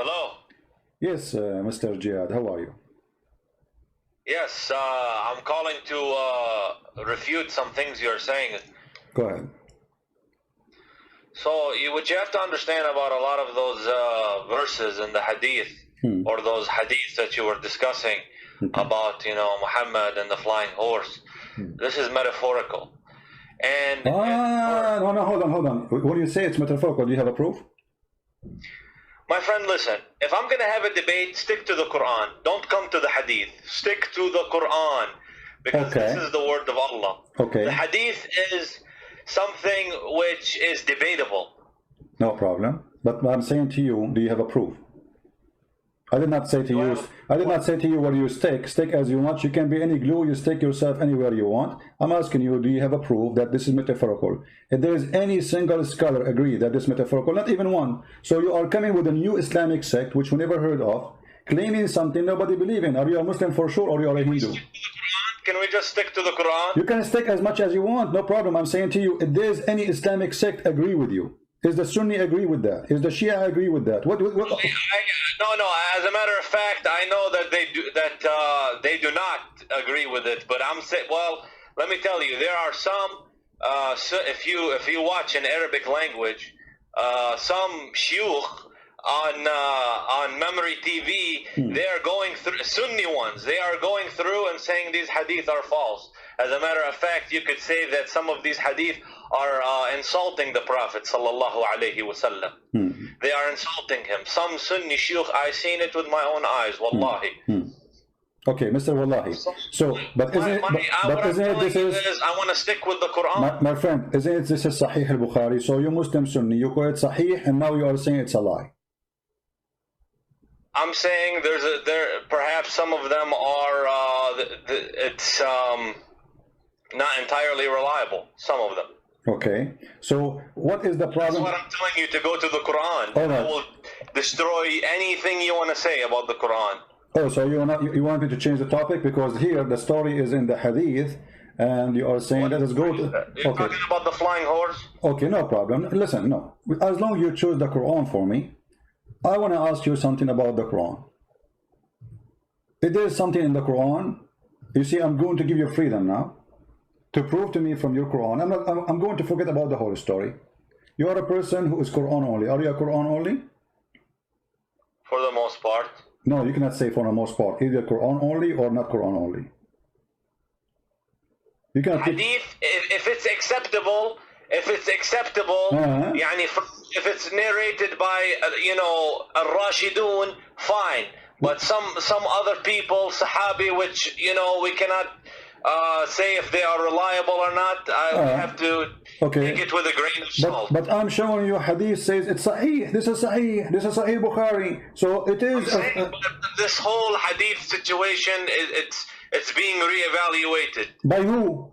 Hello. Yes, Mr. Jihad, how are you? Yes, I'm calling to refute some things you're saying. Go ahead. So, what you have to understand about a lot of those verses in the hadith, or those hadiths that you were discussing about, Muhammad and the flying horse, this is metaphorical. And no, hold on. When you say it's metaphorical, do you have a proof? my friend, listen, if I'm going to have a debate, stick to the Qur'an. Don't come to the hadith. Stick to the Qur'an, because this is the word of Allah. Okay. The hadith is something which is debatable. No problem. But I'm saying to you, do you have a proof? I did not say to you. I did not say to you where you stick. Stick as you want. You can be any glue. You stick yourself anywhere you want. I'm asking you, do you have a proof that this is metaphorical? If there is any single scholar agree that this is metaphorical, not even one. So you are coming with a new Islamic sect which we never heard of, claiming something nobody believes in. Are you a Muslim for sure, or you are a Hindu? Can we just stick to the Quran? You can stick as much as you want. No problem. I'm saying to you, if there is any Islamic sect agree with you. Is the Sunni agree with that? Is the Shia agree with that? What? No. As a matter of fact, I know that they do not agree with it. But I'm saying, well, let me tell you, there are some. If you watch in Arabic language, some shuyukh on memory TV, they are going through Sunni ones. They are going through and saying these hadith are false. As a matter of fact, you could say that some of these hadith are insulting the Prophet sallallahu alaihi wasallam. They are insulting him. Some Sunni shuyukh, I seen it with my own eyes, wallahi. Okay, Mr. Wallahi. So, but isn't it this is? I want to stick with the Quran. My friend, isn't it this is Sahih al-Bukhari? So you Muslim Sunni, you call it Sahih, and now you are saying it's a lie. I'm saying perhaps some of them are it's not entirely reliable. Some of them. Okay, so what is the problem? That's what I'm telling you, to go to the Quran. All right. I will destroy anything you want to say about the Quran. Oh, so you want me to change the topic, because here the story is in the hadith, and you are saying let us go to. You're talking about the flying horse? Okay, no problem. Listen, no. As long as you choose the Quran for me, I want to ask you something about the Quran. If there is something in the Quran, you see, I'm going to give you freedom now to prove to me from your Quran. I'm going to forget about the whole story. You are a person who is Quran only. Are you a Quran only? For the most part. No, you cannot say for the most part. Either Quran only or not Quran only. You cannot. Hadith, if it's acceptable, يعني, if it's narrated by al-Rashidun, fine. But some other people, Sahabi, which we cannot say if they are reliable or not. I have to take it with a grain of salt. But I'm showing you hadith says it's Sahih. This is Sahih. This is Sahih Bukhari. So it is. This whole hadith situation, it's being reevaluated. By who?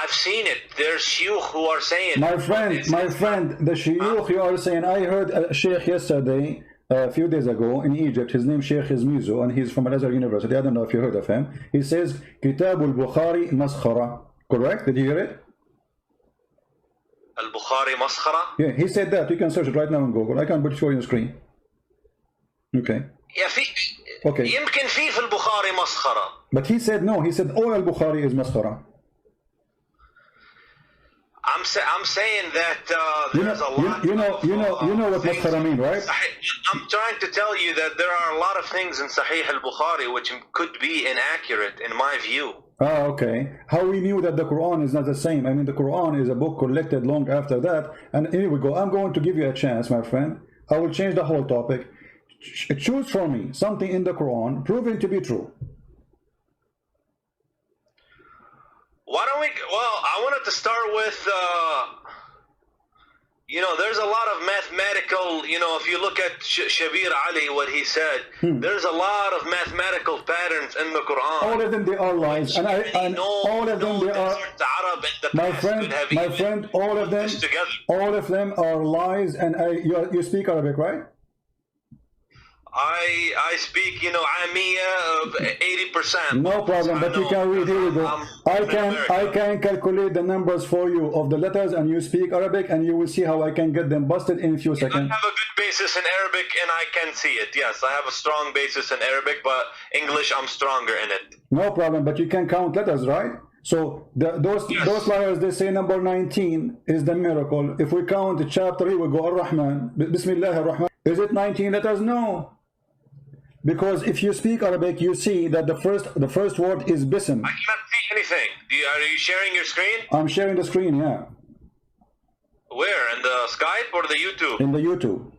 I've seen it. There's shuyukh who are saying. My friend, the shuyukh you are saying. I heard a sheikh yesterday, a few days ago in Egypt. His name Sheikh is Mizo, and he's from Al-Azhar University. I don't know if you heard of him. He says Kitab al-Bukhari maskhara. Correct? Did you hear it? Al-Bukhari maskhara? Yeah, he said that. You can search it right now on Google. I can put it for you on the screen. Okay. Yeah, okay. يمكن في البخاري مسخرة. But he said no. He said all al-Bukhari is maskhara. I'm saying that there's a lot. You know what maskhara mean, right? I'm trying to tell you that there are a lot of things in Sahih al-Bukhari which could be inaccurate in my view. Ah, okay. How we knew that the Quran is not the same? I mean, the Quran is a book collected long after that. And here we go. I'm going to give you a chance, my friend. I will change the whole topic. Choose for me something in the Quran proven to be true. Why don't we? Well, I wanted to start with, there's a lot of mathematical, if you look at Shabir Ali, what he said, there's a lot of mathematical patterns in the Quran. All of them, they are lies. And all of them, they are, my friend, all of them are lies. And you speak Arabic, right? I speak, you know, Amiya of 80%. No problem, but you can read. Here we go. I can calculate the numbers for you of the letters, and you speak Arabic, and you will see how I can get them busted in a few seconds. I have a good basis in Arabic, and I can see it. Yes, I have a strong basis in Arabic, but English, I'm stronger in it. No problem, but you can count letters, right? So those liars, they say number 19 is the miracle. If we count the chapter, here we go Ar-Rahman, Bismillah Ar-Rahman. Is it 19 letters? No. Because if you speak Arabic, you see that the first word is bism. I cannot see anything. Are you sharing your screen? I'm sharing the screen, yeah. Where? In the Skype or the YouTube? In the YouTube.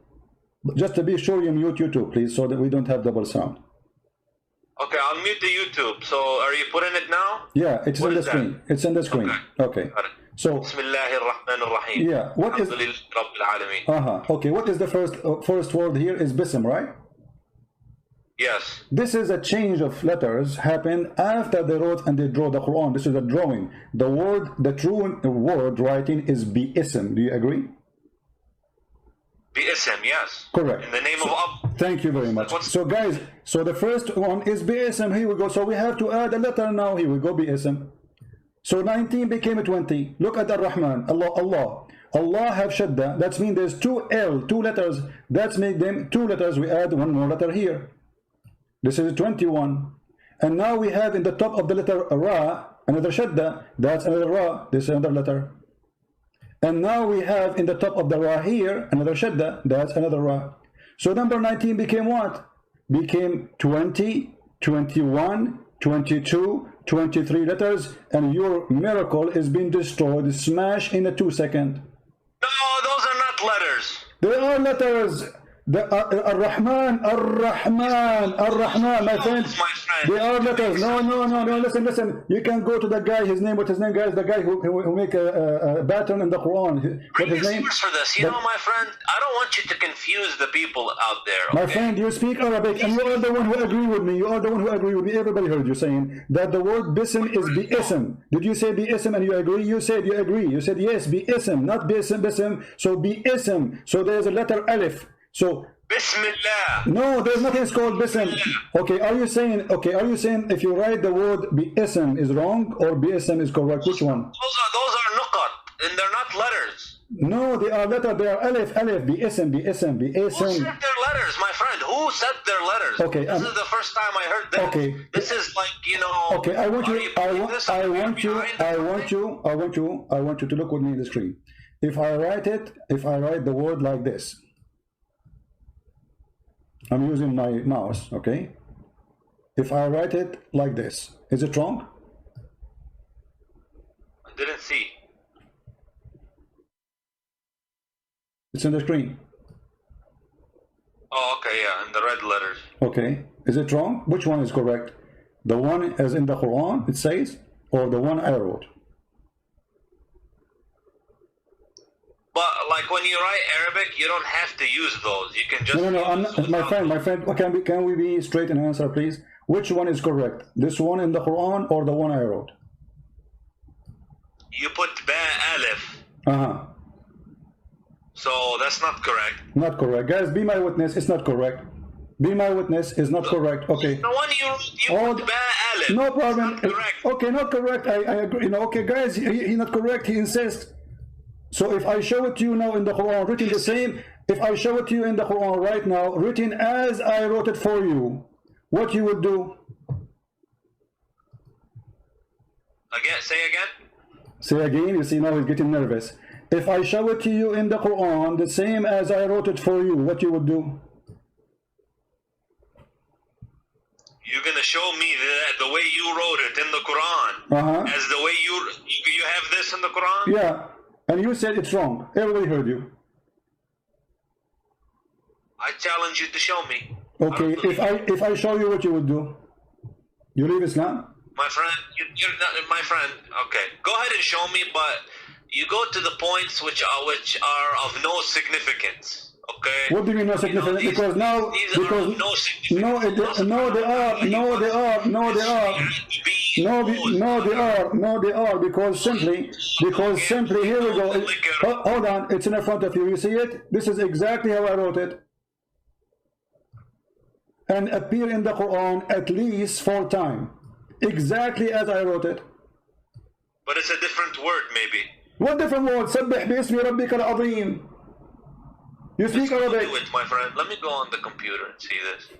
Just to be sure, you mute YouTube, please, so that we don't have double sound. Okay, I'll mute the YouTube. So, are you putting it now? Yeah, it's in the screen. It's in the screen. Okay. So, Bismillahir-Rahmanir-Rahim. yeah, what is? Okay, what is the first word here? Is bism, right? Yes. This is a change of letters happened after they wrote and they draw the Quran. This is a drawing. The true word writing is bi-ism. Do you agree? Bi-ism, yes. Correct. In the name of Allah. Thank you very much. So guys, so the first one is bi-ism. Here we go. So we have to add a letter now. Here we go, bi-ism. So 19 became a 20. Look at Ar-Rahman. Allah have shadda. That means there's two L, two letters. That's make them two letters. We add one more letter here. This is 21. And now we have in the top of the letter Ra, another Shadda. That's another Ra. This is another letter. And now we have in the top of the Ra here, another Shadda. That's another Ra. So number 19 became what? Became 20, 21, 22, 23 letters. And your miracle is being destroyed, smashed in a 2 seconds. No, those are not letters. They are letters. Ar-Rahman, my friend. They are letters. No, listen. You can go to the guy, what's his name, guys? The guy who make a pattern in the Quran. What's his name? For this, you know, my friend, I don't want you to confuse the people out there. Okay? My friend, you speak Arabic, and you are the one who agree with me. Everybody heard you saying that the word bism is bi-ism. Did you say bi-ism and you agree? You said you agree. You said yes, bi-ism, not bism. So bi-ism. So there's a letter alif. So Bismillah. No, there's nothing called bism. Okay, are you saying if you write the word bi-ism is wrong or bi-ism is correct? Which one? Those are nuqat, and they're not letters. No, they are letters. They are alif, bi-ism. Who said their letters, my friend? Who said their letters? Okay, this is the first time I heard that. Okay. This is like, you know. Okay, I want you to look with me in the screen. If I write the word like this. I'm using my mouse, okay? If I write it like this, is it wrong? I didn't see. It's in the screen. Oh, okay, yeah, in the red letters. Okay, is it wrong? Which one is correct? The one as in the Quran, it says, or the one I wrote? But like when you write Arabic, you don't have to use those. You can just no. I'm not, my friend. Can we be straight and answer, please? Which one is correct? This one in the Quran or the one I wrote? You put ba alif. So that's not correct. Not correct, guys. Be my witness. It's not correct. Be my witness is not correct. Okay. The one you put ba alif. No problem. Not correct. Okay, not correct. I agree. You know. Okay, guys. He's not correct. He insists. So if I show it to you now in the Quran, written the same, if I show it to you in the Quran right now, written as I wrote it for you, what you would do? Again, say again? Say again, you see now he's getting nervous. If I show it to you in the Quran, the same as I wrote it for you, what you would do? You're going to show me the way you wrote it in the Quran, as the way you have this in the Quran? Yeah. And you said it's wrong. Everybody heard you. I challenge you to show me. Okay, if I show you, what you would do? You leave Islam? My friend, you're not my friend. Okay, go ahead and show me, but you go to the points which are of no significance. Okay. What do you mean no significance? You know, because now, because no, they are, because simply, here we go. Hold on, it's in front of you. You see it? This is exactly how I wrote it. and appear in the Quran at least 4 times, exactly as I wrote it. But it's a different word, maybe. What different word? سبح باسم ربك العظيم. You speak Arabic. Do it, my friend. Let me go on the computer and see this.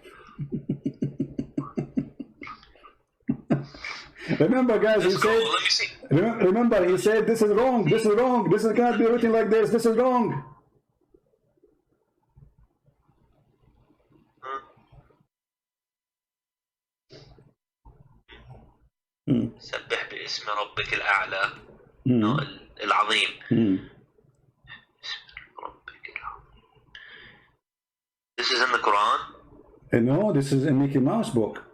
Remember, guys, he said. Let me see. Remember, he said this is wrong. This is wrong. This cannot be written like this. This is wrong. سبح باسم ربك الأعلى العظيم. This is in the Quran? No, this is in Mickey Mouse book.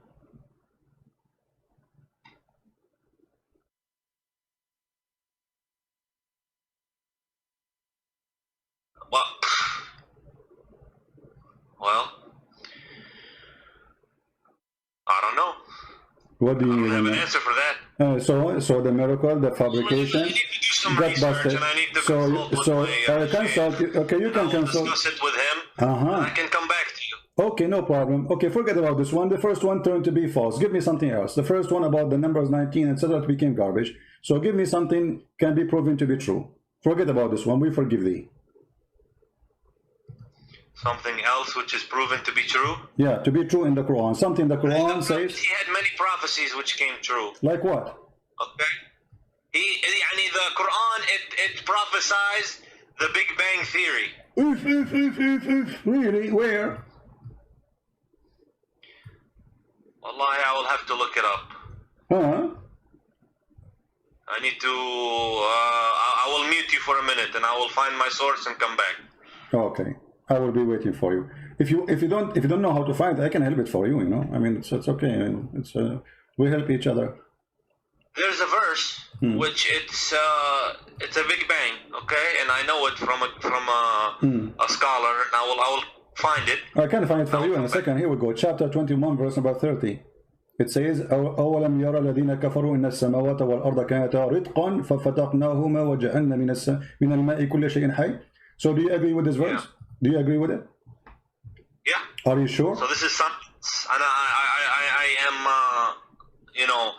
Well, I don't know. What do you mean? I don't have an answer for that. So the miracle, the fabrication, got busted. Consult. Okay, you can consult. Discuss it with him. I can come back to you. Okay, no problem. Okay, forget about this one. The first one turned to be false. Give me something else. The first one about the numbers 19, etc., became garbage. So give me something can be proven to be true. Forget about this one. We forgive thee. Something else which is proven to be true? Yeah, to be true in the Quran. Something the Quran says. He had many prophecies which came true. Like what? Okay. The Quran, it prophesies the Big Bang Theory. Really? Where? Wallahi, I will have to look it up. I need to, I will mute you for a minute and I will find my source and come back. Okay. I will be waiting for you. If you don't know how to find it, I can help it for you. You know, I mean, it's okay. It's we help each other. There's a verse which it's a Big Bang, okay, and I know it from a scholar, and I will find it. I can find it for you in a second. Here we go. Chapter 21, verse number 30. It says, أولم يرى الذين كفروا إن السماوات والأرض كانتا رتقا ففتقناهما وجعلنا من الماء كل شيء حي. So do you agree with this verse? Yeah. Do you agree with it? Yeah. Are you sure? So this is something, and I am, you know,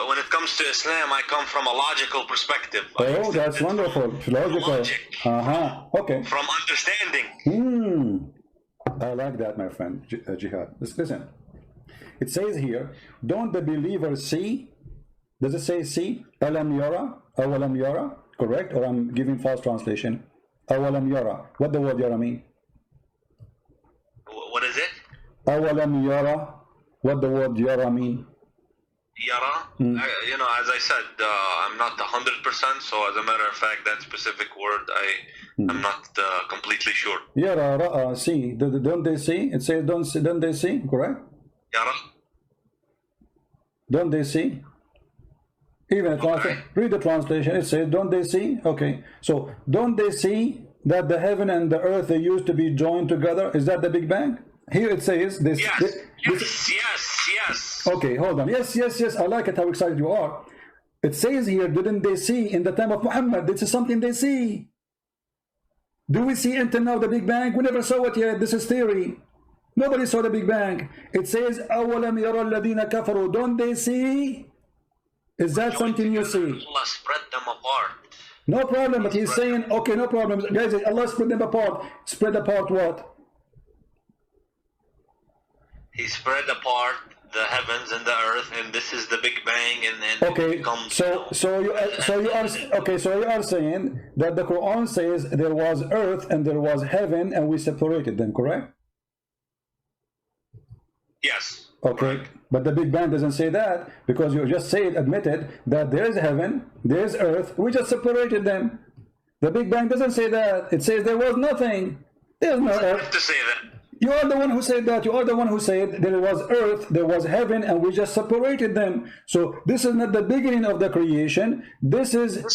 when it comes to Islam, I come from a logical perspective. Oh, that's wonderful. Logical. Logic. Okay. From understanding. I like that, my friend. Jihad. Listen. It says here, don't the believers see? Does it say see? Alam yara? Awalam yara? Correct? Or I'm giving false translation. Awalam yara. What the word yara mean? What is it? Awalam yara. What the word yara mean? Yara? You know, as I said, I'm not 100%, so as a matter of fact, that specific word, I'm not completely sure. Yara, ra'a, see. Don't they see? It says don't they see? Correct? Yara? Don't they see? Even read the translation. It says, don't they see? Okay. So, don't they see that the heaven and the earth, they used to be joined together? Is that the Big Bang? Here it says this. Yes. Okay, hold on. Yes. I like it how excited you are. It says here, didn't they see in the time of Muhammad? This is something they see. Do we see until now the Big Bang? We never saw it yet. This is theory. Nobody saw the Big Bang. It says, أَوَلَمْ يَرَى الَّذِينَ كَفَرُوا. Don't they see? Is that something you see? Allah spread them apart. No problem, but he's saying, okay, no problem. Guys, Allah spread them apart. Spread apart what? He spread apart the heavens and the earth, and this is the Big Bang, and then okay. It becomes, So you are saying that the Quran says there was earth and there was heaven, and we separated them, correct? Yes. Okay, correct. But the Big Bang doesn't say that, because you just admitted that there's heaven, there's earth, we just separated them. The Big Bang doesn't say that. It says there was nothing. There's no earth. Have to say that. You are the one who said that. You are the one who said there was earth, there was heaven, and we just separated them. So this is not the beginning of the creation. This is an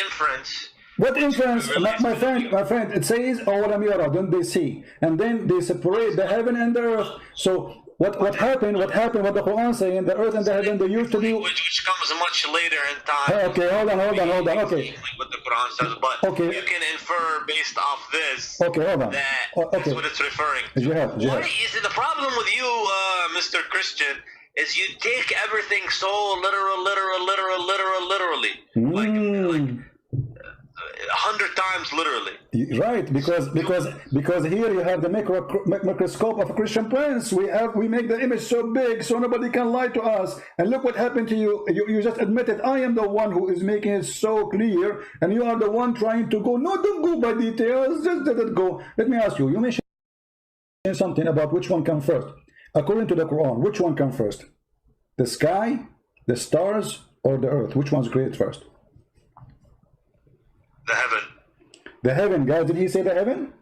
inference. What inference? My friend, it says, "Oh, don't they see?" And then they separate the heaven and the earth. So what happened? What happened? What the Quran saying? The earth and the heaven, they used to be. Which comes much later in time. Okay, hold on. Okay. What the Quran says, but okay. You can infer based off this. Okay, hold on. That's what it's referring to. Jihad. What is it? The problem with you, Mr. Christian, is you take everything so literally. Like 100 times literally. Right, because here you have the microscope of Christian Prince. We make the image so big so nobody can lie to us. And look what happened to you. You just admitted I am the one who is making it so clear, and you are the one trying to go. No, don't go by details. Just let it go. Let me ask you. You mentioned something about which one comes first. According to the Quran, which one comes first? The sky, the stars, or the earth? Which one's created first? The heaven. The heaven, guys. Did he say the heaven?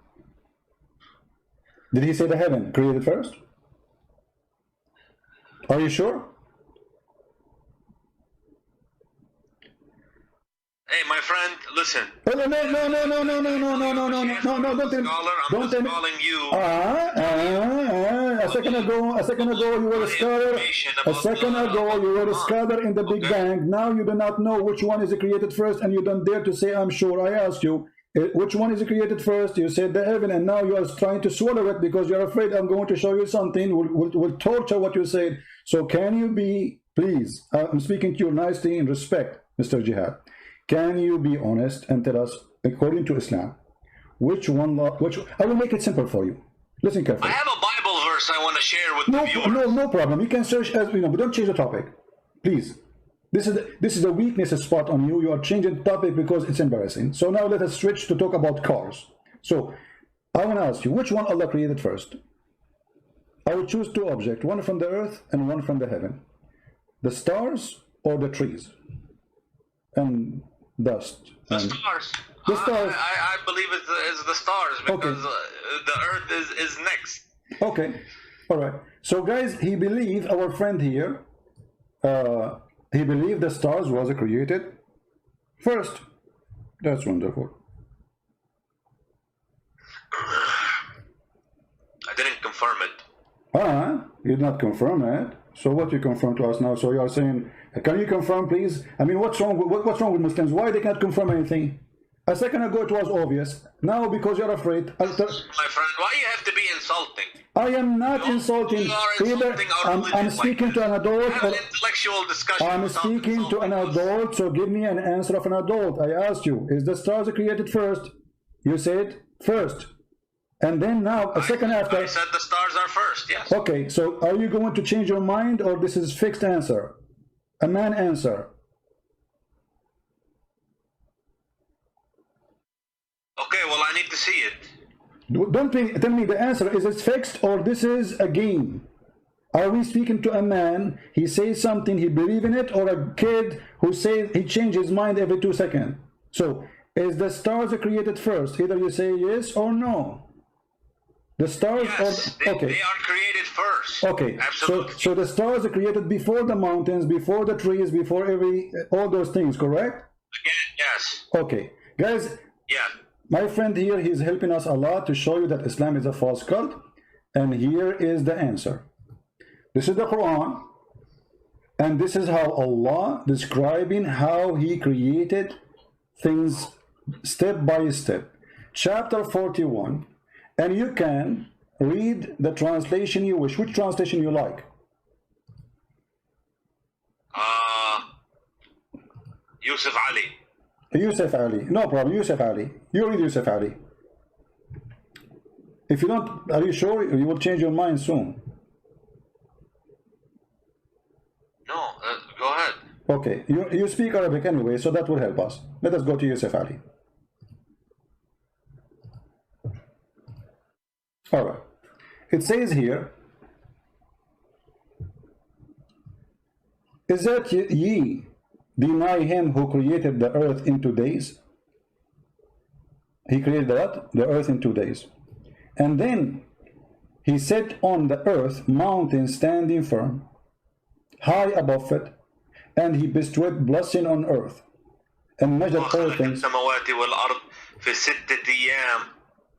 Did he say the heaven created first? Are you sure? Hey, my friend, listen. No, don't tell me. Calling you. A second ago you were a scholar. A second ago you were a scholar in the Big Bang. Now you do not know which one is created first, and you don't dare to say I'm sure. I asked you which one is created first. You said the heaven, and now you are trying to swallow it because you're afraid I'm going to show you something. Will torture what you said. So can you be, please? I'm speaking to you nicely in respect, Mr. Jihad. Can you be honest and tell us, according to Islam, which one? I will make it simple for you. Listen carefully. I have a Bible verse I want to share with the viewers. No problem. You can search as but don't change the topic, please. This is the weakness spot on you. You are changing the topic because it's embarrassing. So now let us switch to talk about cars. So I want to ask you, which one Allah created first? I will choose two objects, one from the earth and one from the heaven. The stars or the trees and dust. The stars. The stars. I believe it's the stars because the earth is next. Okay. All right. So guys, he believed, our friend here, he believed the stars was created first. That's wonderful. I didn't confirm it. You did not confirm it. So what you confirm to us now? So you are saying, can you confirm, please? I mean, what's wrong with Muslims? Why they can't confirm anything? A second ago it was obvious. Now because you're afraid. My friend, why you have to be insulting? I am not insulting. Either I'm speaking to an adult. Have an intellectual discussion. I'm speaking to an adult, so give me an answer of an adult. I asked you, is the stars created first? You said first. And then now, a second after. I said the stars are first, yes. Okay, so are you going to change your mind, or this is fixed answer? A man answer. Okay, well, I need to see it. Don't tell me the answer. Is it fixed, or this is a game? Are we speaking to a man, he says something, he believes in it, or a kid who says he changes his mind every 2 seconds? So, is the stars created first? Either you say yes or no. The stars they are created first. Okay, absolutely. So the stars are created before the mountains, before the trees, before all those things, correct? Again, yes. Okay, guys. Yeah. My friend here, he's helping us a lot to show you that Islam is a false cult, and here is the answer. This is the Quran, and this is how Allah describing how He created things step by step. Chapter 41. And you can read the translation you wish. Which translation you like? Yusuf Ali. Yusuf Ali. No problem. Yusuf Ali. You read Yusuf Ali. If you don't, are you sure you will change your mind soon? No, go ahead. Okay. You speak Arabic anyway, so that will help us. Let us go to Yusuf Ali. All right. It says here, is that ye deny him who created the earth in 2 days? He created the earth in 2 days. And then he set on the earth mountains standing firm, high above it, and he bestowed blessing on earth, and measured all things.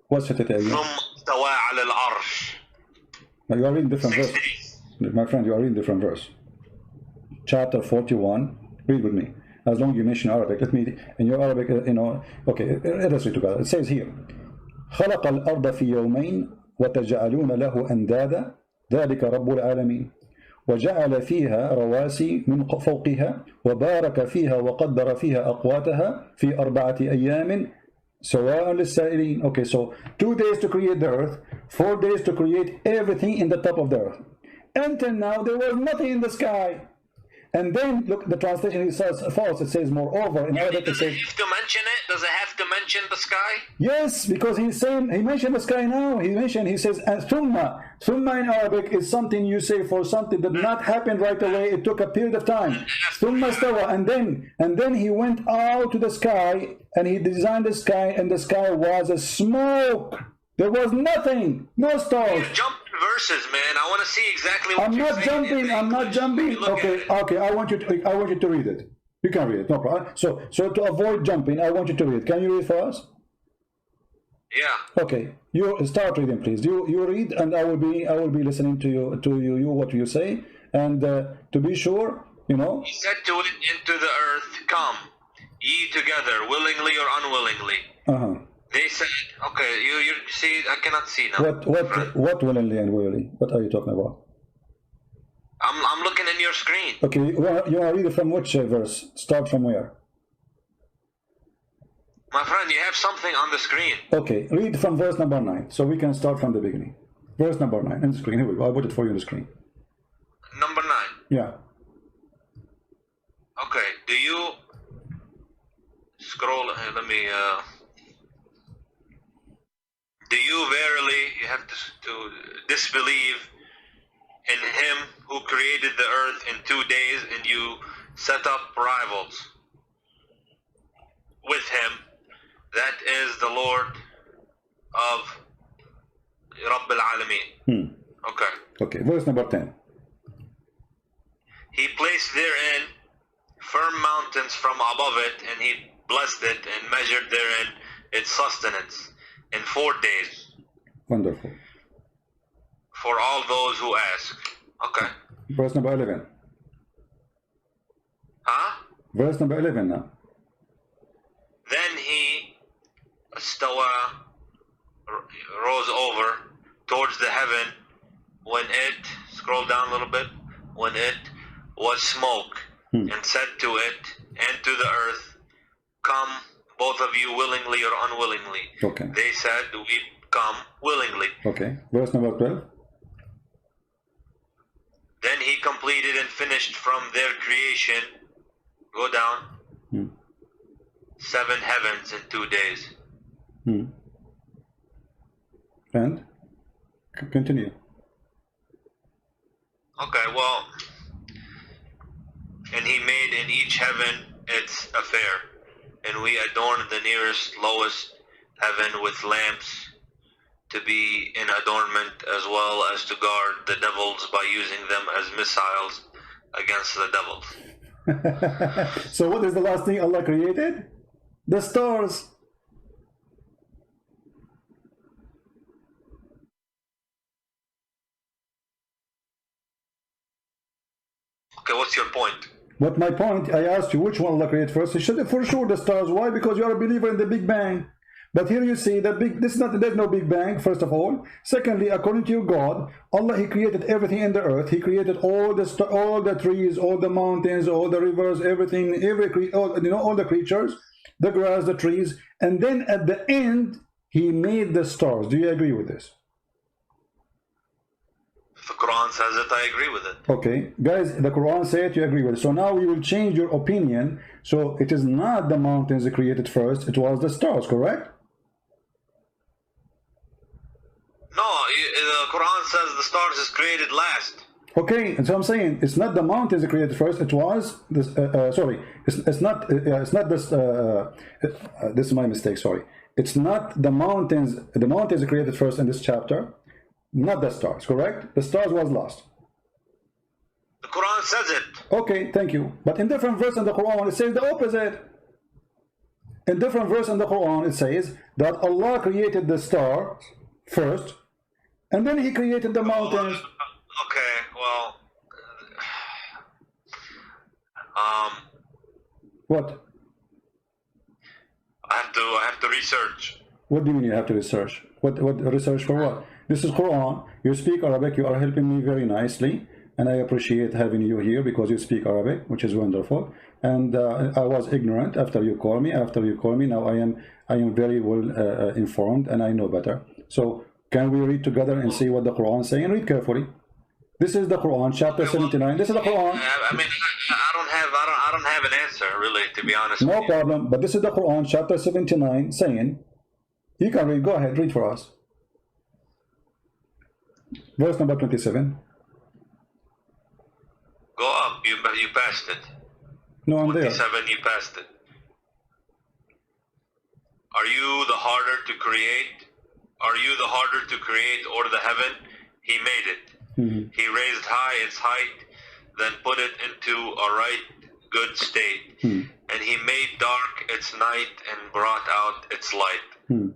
What's 6 أيام? استوى على العرش. You are reading different verses. My friend, you are reading different verse. Chapter 41. Read with me. As long as you mention Arabic, let me, in your Arabic, okay, let us read together. It says here, خلق الأرض في يومين وتجعلون له أندادا ذلك رب العالمين وجعل فيها رواسي من فوقها وبارك فيها وقدر فيها أقواتها في 4 أيام سواء للسائلين. Okay, so 2 days to create the earth, 4 days to create everything in the top of the earth. Until now there was nothing in the sky. And then look, the translation says false. It says moreover in Arabic. It says, have to mention it? Does it have to mention the sky? Yes, because he's saying, he mentioned the sky now. He says thumma. Thumma in Arabic is something you say for something that did not happen right away. It took a period of time. Thumma stawa, and then he went out to the sky and he designed the sky, and the sky was a smoke. There was nothing, no stars. Verses, man. I want to see exactly what I'm not jumping. Okay. I want you to read it. You can read it, no problem. So to avoid jumping, I want you to read it. Can you read for us? Yeah. Okay. You start reading, please. You read, and I will be listening to you what you say, and to be sure, He said to it, into the earth, come, ye together, willingly or unwillingly. They said, okay, you see, I cannot see now. What willingly and willingly? What are you talking about? I'm looking in your screen. Okay, you want to read it from which verse? Start from where? My friend, you have something on the screen. Okay, read from verse number 9, so we can start from the beginning. Verse number 9, in the screen. Here we go. I put it for you on the screen. Number 9. Yeah. Okay, do you scroll? Let me. Do you verily, you have to disbelieve in him who created the earth in 2 days, and you set up rivals with him? That is the Lord of Rabbil Alameen. Okay, verse number 10. He placed therein firm mountains from above it, and he blessed it and measured therein its sustenance in 4 days. Wonderful. For all those who ask. Okay. Verse number 11. Huh? Verse number 11 now. Then he rose over towards the heaven when it, scroll down a little bit, when it was smoke, and said to it and to the earth, come, both of you, willingly or unwillingly. Okay. They said, we come willingly. Okay. Verse number 12. Then he completed and finished from their creation, go down, 7 heavens in 2 days. And? Continue. Okay, well, and he made in each heaven its affair, and we adorned the nearest, lowest heaven with lamps to be in adornment, as well as to guard the devils by using them as missiles against the devils. So what is the last thing Allah created? The stars. Okay, what's your point? But my point, I asked you which one Allah created first. He said for sure the stars. Why? Because you are a believer in the Big Bang. But here you see that there's no Big Bang, first of all. Secondly, according to your God, Allah, He created everything in the earth. He created all the trees, all the mountains, all the rivers, everything, all the creatures, the grass, the trees, and then at the end He made the stars. Do you agree with this? If the Quran says it, I agree with it. Okay, guys, the Quran says it, you agree with it. So now we will change your opinion. So it is not the mountains that created first, it was the stars, correct? No, the Quran says the stars is created last. Okay, and so I'm saying it's not the mountains that created first. It was this. It's not this. This is my mistake. Sorry, it's not the mountains. The mountains that created first in this chapter, not the stars. Correct? The stars was last. The Quran says it. Okay, thank you. But in different verse in the Quran, it says the opposite. In different verse in the Quran, it says that Allah created the stars first, and then He created the mountains. Okay, well, What? I have to research. What do you mean you have to research? What research for what? This is Quran. You speak Arabic. You are helping me very nicely, and I appreciate having you here because you speak Arabic, which is wonderful. And I was ignorant after you call me. Now I am very well informed, and I know better. So can we read together and see what the Quran is saying? Read carefully. This is the Quran, chapter 79. This is the Quran. I mean, I don't have an answer really, to be honest. No problem. But this is the Quran, chapter 79, saying, you can read. Go ahead, read for us. Verse number 27. Go up. You passed it. No, I'm there. 27. You passed it. Are you the harder to create? Are you the harder to create, or the heaven? He made it. He raised high its height, then put it into a right good state. And he made dark its night and brought out its light.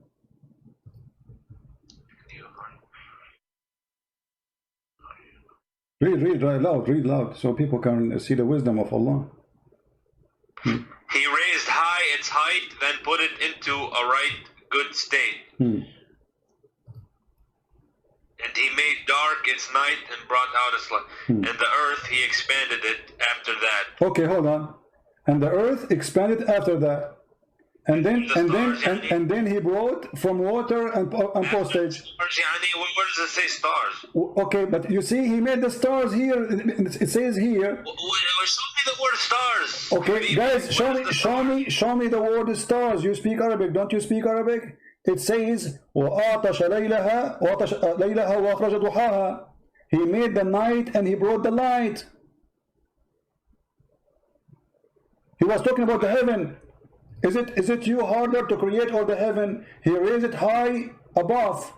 Read loud, so people can see the wisdom of Allah. He raised high its height, then put it into a right good state. And he made dark its night and brought out its light. And the earth, he expanded it after that. Okay, hold on. And the earth expanded after that. And then he brought from water and postage. Where does it say stars? Okay, but you see, he made the stars here. It says here. Show me the word stars. Okay, guys, show me the word stars. You speak Arabic, don't you speak Arabic? It says, وَآتَشَ لَيْلَهَا وَأَخْرَجَ ضُحَاهَا. He made the night and he brought the light. He was talking about the heaven. Is it you harder to create or the heaven? He raised it high above,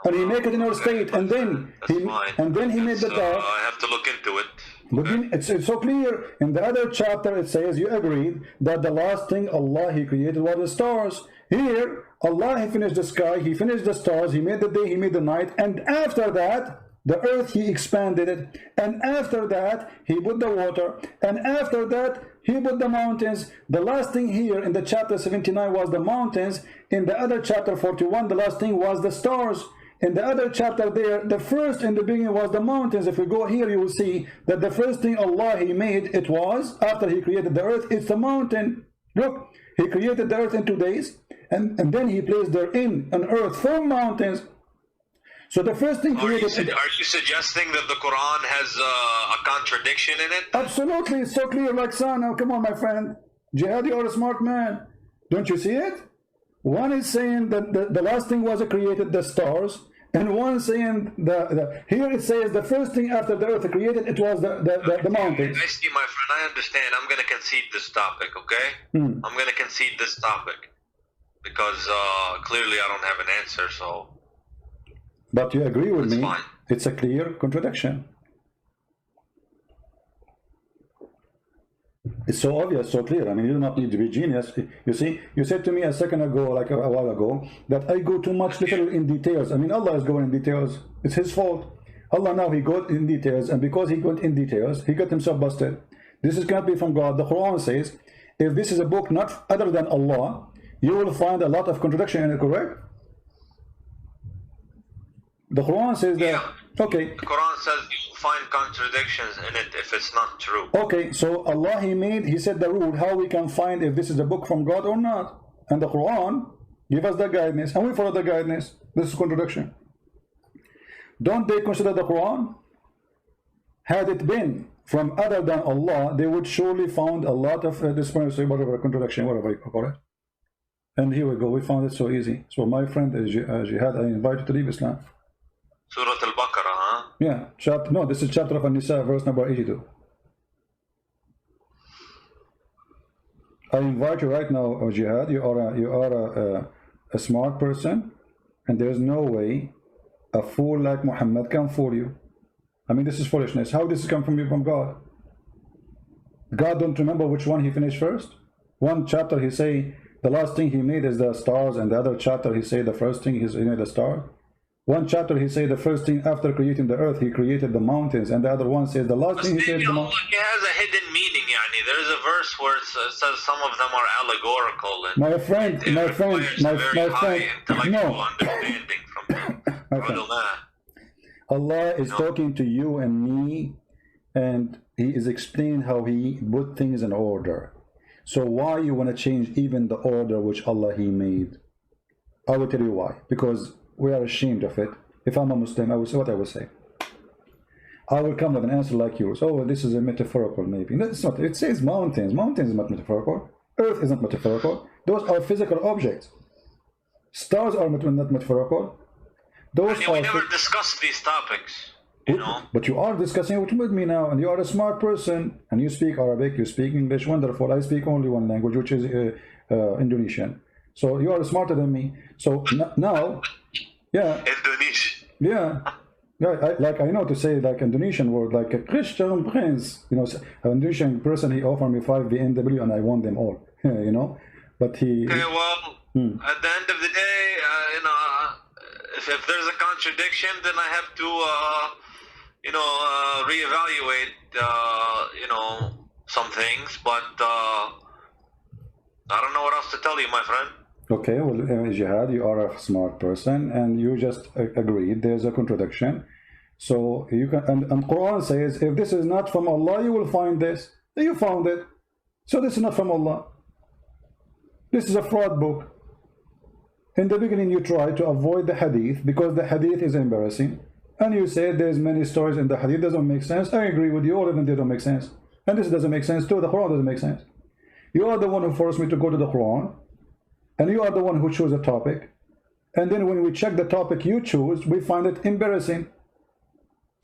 and he make it in our state, and then he made the dark. I have to look into it. But it's so clear. In the other chapter it says you agreed that the last thing Allah he created was the stars. Here Allah he finished the sky, he finished the stars, he made the day, he made the night, and after that the earth he expanded it, and after that he put the water, and after that he put the mountains. The last thing here in the chapter 79 was the mountains. In the other chapter 41 the last thing was the stars. In the other chapter there, the first in the beginning was the mountains. If we go here, you will see that the first thing Allah he made, it was, after he created the earth, it's the mountain. Look, he created the earth in 2 days, and then he placed therein an earth from mountains. So the first thing created... Are you suggesting that the Quran has a contradiction in it? Absolutely, it's so clear like sun. Now, come on, my friend. Jihad, you are a smart man. Don't you see it? One is saying that the last thing was created, the stars. And one saying here it says the first thing after the earth created, it was the mountains. I see, my friend. I understand. I'm going to concede this topic, okay? I'm going to concede this topic because clearly I don't have an answer. So, but you agree with me? Fine. It's a clear contradiction. It's so obvious, so clear. I mean, you do not need to be genius. You see, you said to me a second ago, like a while ago, that I go too much little in details. I mean, Allah is going in details. It's his fault. Allah now, he got in details, and because he got in details, he got himself busted. This is cannot be from God. The Quran says, if this is a book not other than Allah, you will find a lot of contradiction in it, correct? The Quran says that. Yeah. Okay. The Quran says you find contradictions in it if it's not true. Okay, so Allah he said the rule how we can find if this is a book from God or not. And the Quran give us the guidance, and we follow the guidance. This is contradiction. Don't they consider the Quran? Had it been from other than Allah, they would surely found a lot of whatever contradiction, whatever you call it. And here we go, we found it so easy. So my friend Jihad, I invite you to leave Islam. Surah Al-Baqarah, huh? Yeah, no, this is chapter of An-Nisa, verse number 82. I invite you right now, Jihad. You are a smart person, and there is no way a fool like Muhammad can fool you. I mean, this is foolishness. How this come from you, from God? God don't remember which one he finished first? One chapter he say the last thing he made is the stars, and the other chapter he say the first thing he made the star. One chapter he said the first thing after creating the earth, he created the mountains, and the other one says the last thing he said. Maybe Allah has a hidden meaning. Yani there is a verse where it says some of them are allegorical. And my friend, no. Understanding from Allah is talking to you and me, and He is explaining how He put things in order. So why you want to change even the order which Allah He made? I will tell you why. Because we are ashamed of it. If I'm a Muslim, I will say what I will say. I will come with an answer like yours. Oh, this is a metaphorical maybe. No, it's not. It says mountains. Mountains is not metaphorical. Earth is not metaphorical. Those are physical objects. Stars are not metaphorical. Those we never discussed these topics, you know. But you are discussing it with me now, and you are a smart person, and you speak Arabic, you speak English, wonderful. I speak only one language, which is Indonesian. So you are smarter than me. So now, yeah. Indonesian. Yeah. Yeah, I know to say like Indonesian word, like a Christian prince. You know, an Indonesian person, he offered me 5 BMW and I won them all. You know, but he. Okay, well, at the end of the day, you know, if there's a contradiction, then I have to, you know, reevaluate, you know, some things. But I don't know what else to tell you, my friend. Okay, well, Jihad, you are a smart person, and you just agreed there's a contradiction. So you can, and Quran says, if this is not from Allah, you will find this. You found it. So this is not from Allah. This is a fraud book. In the beginning, you try to avoid the hadith because the hadith is embarrassing. And you say there's many stories in the hadith doesn't make sense. I agree with you, all of them, they don't make sense. And this doesn't make sense too. The Quran doesn't make sense. You are the one who forced me to go to the Quran. And you are the one who chose a topic. And then when we check the topic you choose, we find it embarrassing.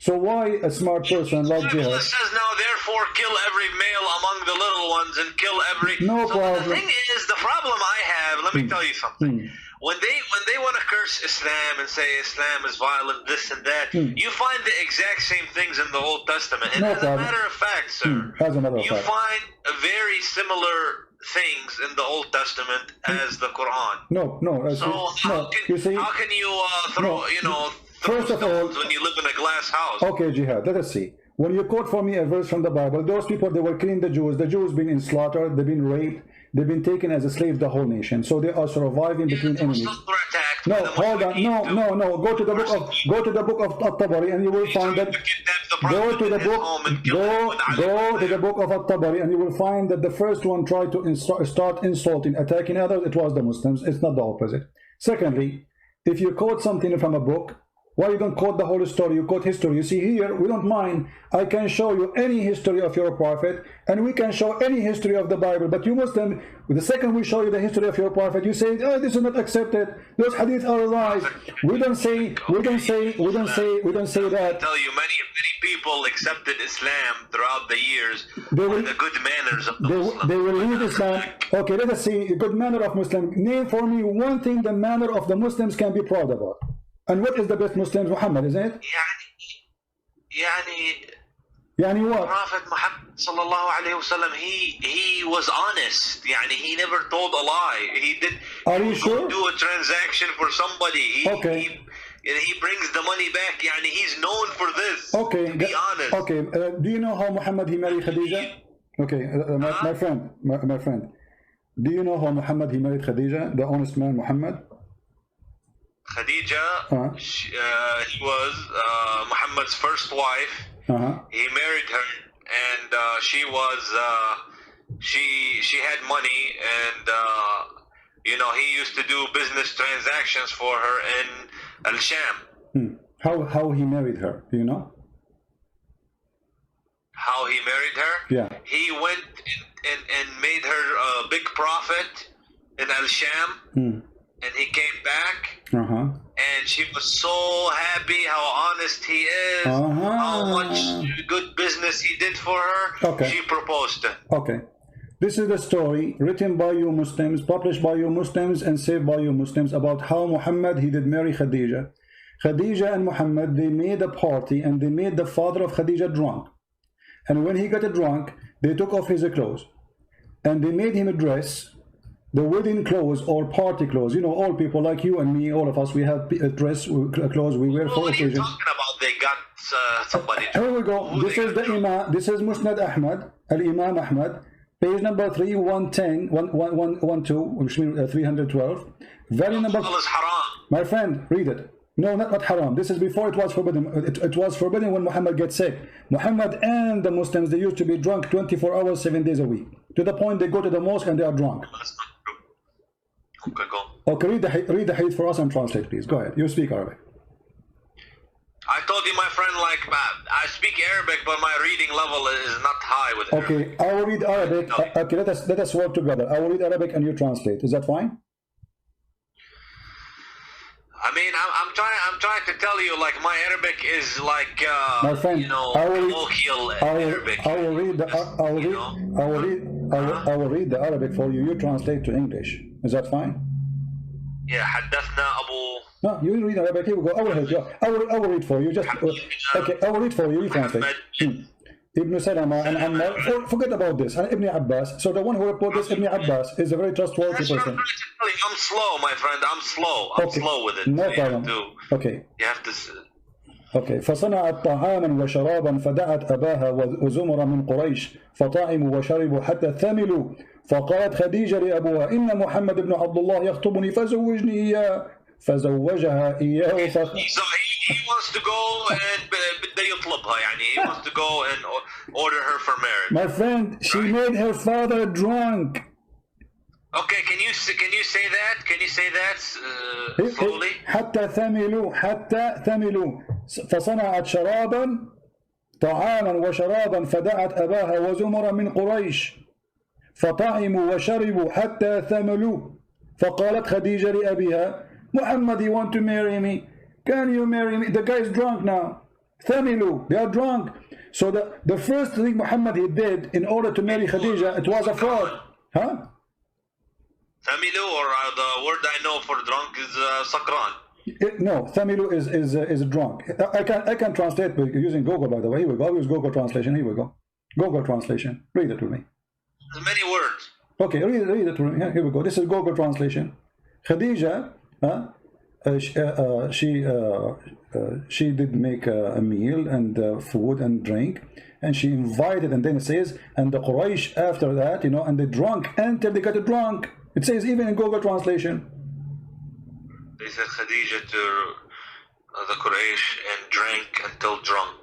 So why a smart person like Jihad? It says now, therefore, kill every male among the little ones and kill every... No problem. The thing is, the problem I have, let me tell you something. When they want to curse Islam and say Islam is violent, this and that, you find the exact same things in the Old Testament. And as a matter of fact, sir, you find a very similar things in the Old Testament as the Quran. No. So how can you throw, you know, first of all, when you live in a glass house? Okay, Jihad, let us see. When you quote for me a verse from the Bible, those people, they were killing the Jews been slaughtered, they've been raped, they've been taken as a slave, the whole nation. So they are surviving between enemies. No, hold on. No. Go to the book of At-Tabari and you will find that. Go to the book of At-Tabari and you will find that the first one tried to start insulting, attacking others. It was the Muslims. It's not the opposite. Secondly, if you quote something from a book, why you don't quote the whole story? You quote history. You see here, we don't mind. I can show you any history of your prophet, and we can show any history of the Bible. But you Muslim, the second we show you the history of your prophet, you say, oh, this is not accepted. Those hadith are lies. We don't say that. I tell you, many people accepted Islam throughout the years for the good manners of the Muslims. They will leave Islam. Okay, let us see. Good manner of Muslim. Name for me one thing the manner of the Muslims can be proud about. And what is the best Muslims? Muhammad, isn't it? يعني what? Prophet Muhammad sallallahu alayhi wasallam, he was honest. Yani he never told a lie. He did. Are you sure? Do a transaction for somebody. Okay. He brings the money back. Yani he's known for this. Okay. To be honest. Okay. Do you know how Muhammad he married Khadija? Okay, my friend. Do you know how Muhammad he married Khadija, the honest man Muhammad? Khadija, he was Muhammad's first wife. He married her, and she was she had money, and you know, he used to do business transactions for her in Al-Sham. How he married her? Do you know? How he married her? Yeah. He went and made her a big prophet in Al-Sham. And he came back, and she was so happy how honest he is, how much good business he did for her. Okay. She proposed to him. Okay. This is the story written by you Muslims, published by you Muslims, and saved by you Muslims about how Muhammad, he did marry Khadija. Khadija and Muhammad, they made a party, and they made the father of Khadija drunk. And when he got drunk, they took off his clothes, and they made him a dress, the wedding clothes or party clothes. You know, all people like you and me, all of us, we have a dress, clothes we wear for occasion. What are you talking about? They got somebody. Here we go. This is the Imam. This is Musnad Ahmad, Al-Imam Ahmad, page number 310, 112, which means 312. Very number. My friend, read it. No, not haram. This is before it was forbidden. It was forbidden when Muhammad gets sick. Muhammad and the Muslims, they used to be drunk 24 hours, 7 days a week. To the point they go to the mosque and they are drunk. Okay, go. Okay, read the hadith for us and translate, please. Go ahead. You speak Arabic. I told you, my friend, like, I speak Arabic, but my reading level is not high with Arabic. Okay, I will read Arabic. No. Okay, let us work together. I will read Arabic and you translate. Is that fine? I mean, I'm trying to tell you, like, my Arabic is like, my friend, you know, colloquial Arabic. I will read the Arabic for you. You translate to English. Is that fine? Yeah, حدثنا أبو. No, you read Arabic. Here we go. I will help you. I will read for you. Just okay. I will read for you. You translate. Ibn Salama and Ammar. Forget about this. And Ibn Abbas. So the one who reported this, Ibn Abbas, is a very trustworthy person. I'm slow, my friend. I'm slow. I'm slow with it. No problem. Okay. You have to. Okay. فصنعت طعاما وشرابا فدعت أباها وزمر من قريش فطعموا وشربوا حتى ثملوا فقالت خديجة لأبوها إن محمد بن عبد الله يخطبني فزوجني إياه فزوجها إياه He wants to go and بده يطلبها يعني he wants to go and order her for marriage. My friend, she made her father drunk. Okay, can you say that? Can you say that slowly? حتى ثملوا فصنعت شرابا طعاما وشرابا فدعت أباها وزمرا من قريش فطعموا وشربوا حتى ثملوا فقالت خديجة لأبيها محمد, you want to marry me? Can you marry me? The guy is drunk now. ثملوا, they are drunk. So the first thing Muhammad he did in order to marry Khadija, it was a fraud. Huh? Thamilu, or the word I know for drunk is sakran. No, Thamilu is drunk. I can translate using Google, by the way. Here we go. I'll use Google translation. Here we go. Google translation. Read it to me. There's many words. Okay, read it to me. Here we go. This is Google translation. Khadija, she did make a meal and food and drink, and she invited, and then it says, and the Quraysh after that, you know, and they drunk until they got drunk. It says even in Google translation. They said Khadija to the Quraysh and drank until drunk.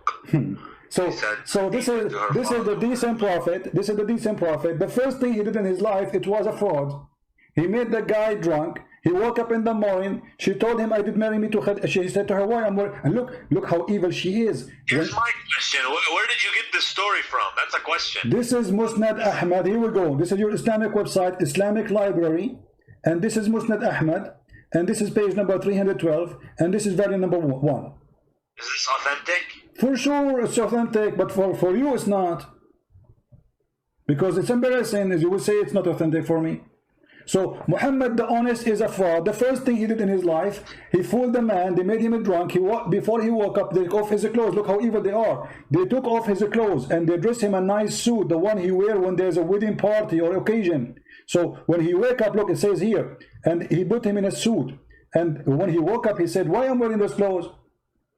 So this is the decent prophet. This is the decent prophet. The first thing he did in his life, it was a fraud. He made the guy drunk. He woke up in the morning. She told him, I did marry me to Khadija. She said to her, why I'm worried? And look how evil she is. Here's my question. Where did you get this story from? That's a question. This is Musnad Ahmad. Here we go. This is your Islamic website, Islamic Library. And this is Musnad Ahmad. And this is page number 312. And this is volume number 1. Is this authentic? For sure it's authentic, but for you it's not. Because it's embarrassing, as you will say it's not authentic for me. So Muhammad the honest is a fraud. The first thing he did in his life, he fooled the man. They made him drunk. Before he woke up, they took off his clothes. Look how evil they are. They took off his clothes and they dressed him a nice suit, the one he wear when there's a wedding party or occasion. So when he wake up, look, it says here, and he put him in a suit. And when he woke up, he said, why am I wearing those clothes?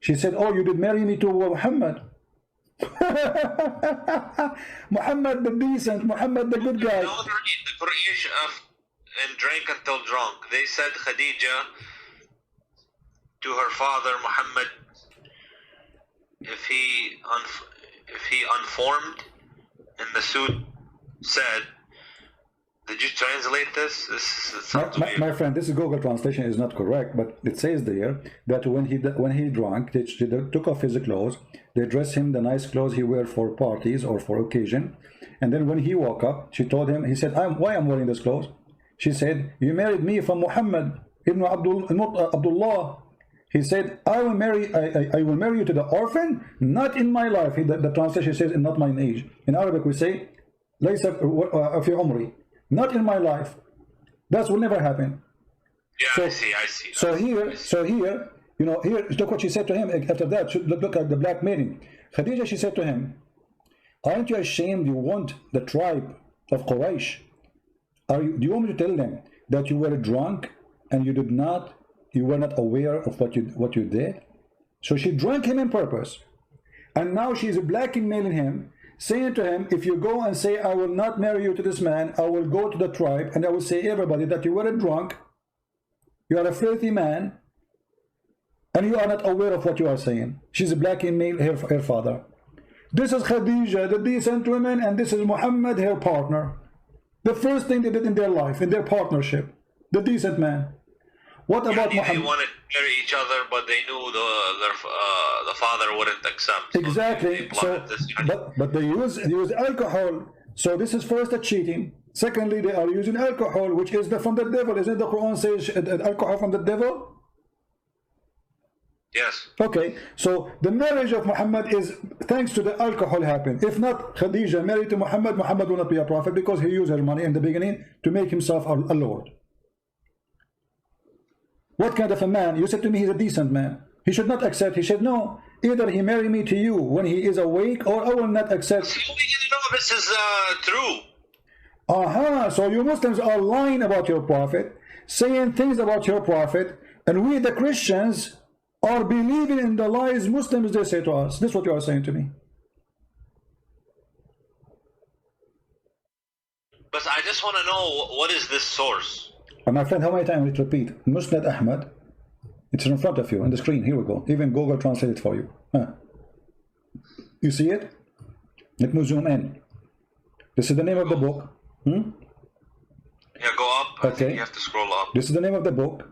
She said, oh, you did marry me to Muhammad. Muhammad the decent, Muhammad the good guy. Don't read the Qur'an and drank until drunk. They said Khadija to her father Muhammad, if he unformed, and the suit said, did you translate this? My friend, this is Google translation is not correct, but it says there that when he drank, they took off his clothes, they dressed him the nice clothes he wear for parties or for occasion, and then when he woke up, she told him, he said, why I'm wearing this clothes? She said, you married me from Muhammad ibn Abdullah. He said, I will marry you to the orphan, not in my life. The translation says, not my age. In Arabic we say, laysa fi umri. Not in my life. That will never happen. Yeah, I see. So here, you know, here, look what she said to him after that. Look at the blackmailing. Khadija, she said to him, aren't you ashamed you want the tribe of Quraysh Do you want me to tell them that you were drunk and you were not aware of what you did? So she drank him on purpose, and now she's blackmailing him, saying to him, if you go and say, I will not marry you to this man, I will go to the tribe and I will say everybody that you were a drunk, you are a filthy man, and you are not aware of what you are saying. She's blackmailing her father. This is Khadija, the decent woman, and this is Muhammad, her partner. The first thing they did in their life, in their partnership, the decent man. What about Muhammad? They wanted to marry each other, but they knew the father wouldn't accept. Exactly. So, but they use alcohol. So this is first a cheating. Secondly, they are using alcohol, which is from the devil. Isn't the Quran says alcohol from the devil? Yes. Okay. So the marriage of Muhammad is thanks to the alcohol happened. If not Khadija married to Muhammad, Muhammad will not be a prophet because he used her money in the beginning to make himself a lord. What kind of a man? You said to me he's a decent man. He should not accept. He said, no, either he marry me to you when he is awake, or I will not accept. You know this is true. So you Muslims are lying about your prophet, saying things about your prophet, and we the Christians are believing in the lies Muslims they say to us. This is what you are saying to me. But I just want to know, what is this source? My friend, how many times will it repeat? Musnad Ahmad. It's in front of you on the screen. Here we go. Even Google translate it for you. You see it? Let me zoom in. This is the name of the book. Yeah, go up. Okay. You have to scroll up. This is the name of the book.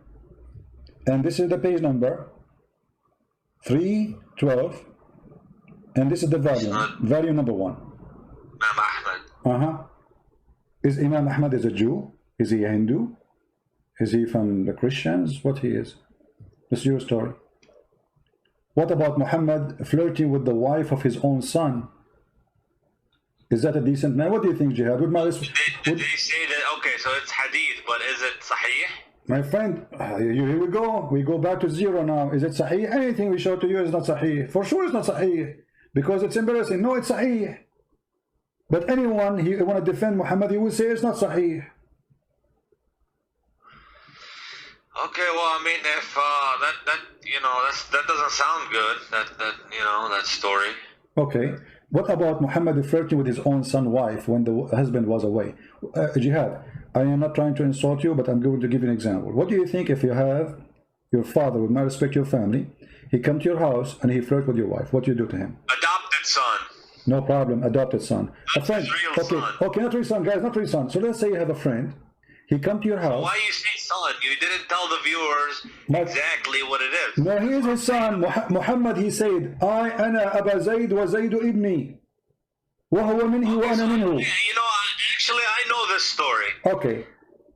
And this is the page number 312. And this is the volume. Volume number 1. Imam Ahmad. Is Imam Ahmad is a Jew? Is he a Hindu? Is he from the Christians? What he is? This is your story. What about Muhammad flirting with the wife of his own son? Is that a decent man? What do you think, Jihad? Did they say that? Okay, so it's hadith, but is it sahih? My friend, here we go. We go back to zero now. Is it sahih? Anything we show to you is not sahih. For sure it's not sahih. Because it's embarrassing. No, it's sahih. But anyone who want to defend Muhammad, he will say it's not sahih. Okay, well, I mean, if that doesn't sound good, that story. Okay, what about Muhammad flirting with his own son's wife when the husband was away? Jihad, I am not trying to insult you, but I'm going to give you an example. What do you think if you have your father, with my respect, your family, he come to your house and he flirt with your wife? What do you do to him? Adopted son. No problem, adopted son. Not A friend. Real son. Okay, not real son, guys, not real son. So let's say you have a friend. He come to your house. Why you say son? You didn't tell the viewers exactly what it is. No, he is his son. Muhammad, he said, أنا أبا زيد وزيد ابني وهو مني وأنا منه. Actually, I know this story. Okay,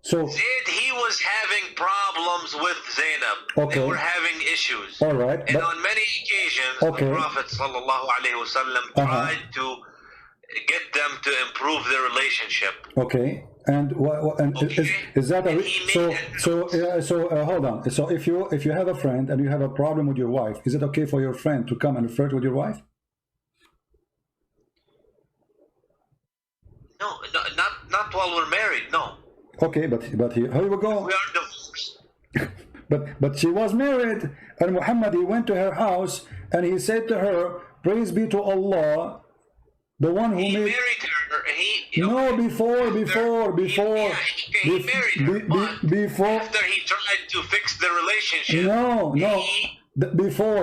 so Zayd, he was having problems with Zainab. Okay. They were having issues. All right, And on many occasions, the Prophet ﷺ tried to get them to improve their relationship. Okay. And is that hold on. So if you have a friend and you have a problem with your wife, is it okay for your friend to come and flirt with your wife? No, not while we're married. No. Okay, but here we go. We are divorced. but she was married, and Muhammad, he went to her house and he said to her, "Praise be to Allah, the one who he made." Married her. Before. He married her. Before. After he tried to fix the relationship.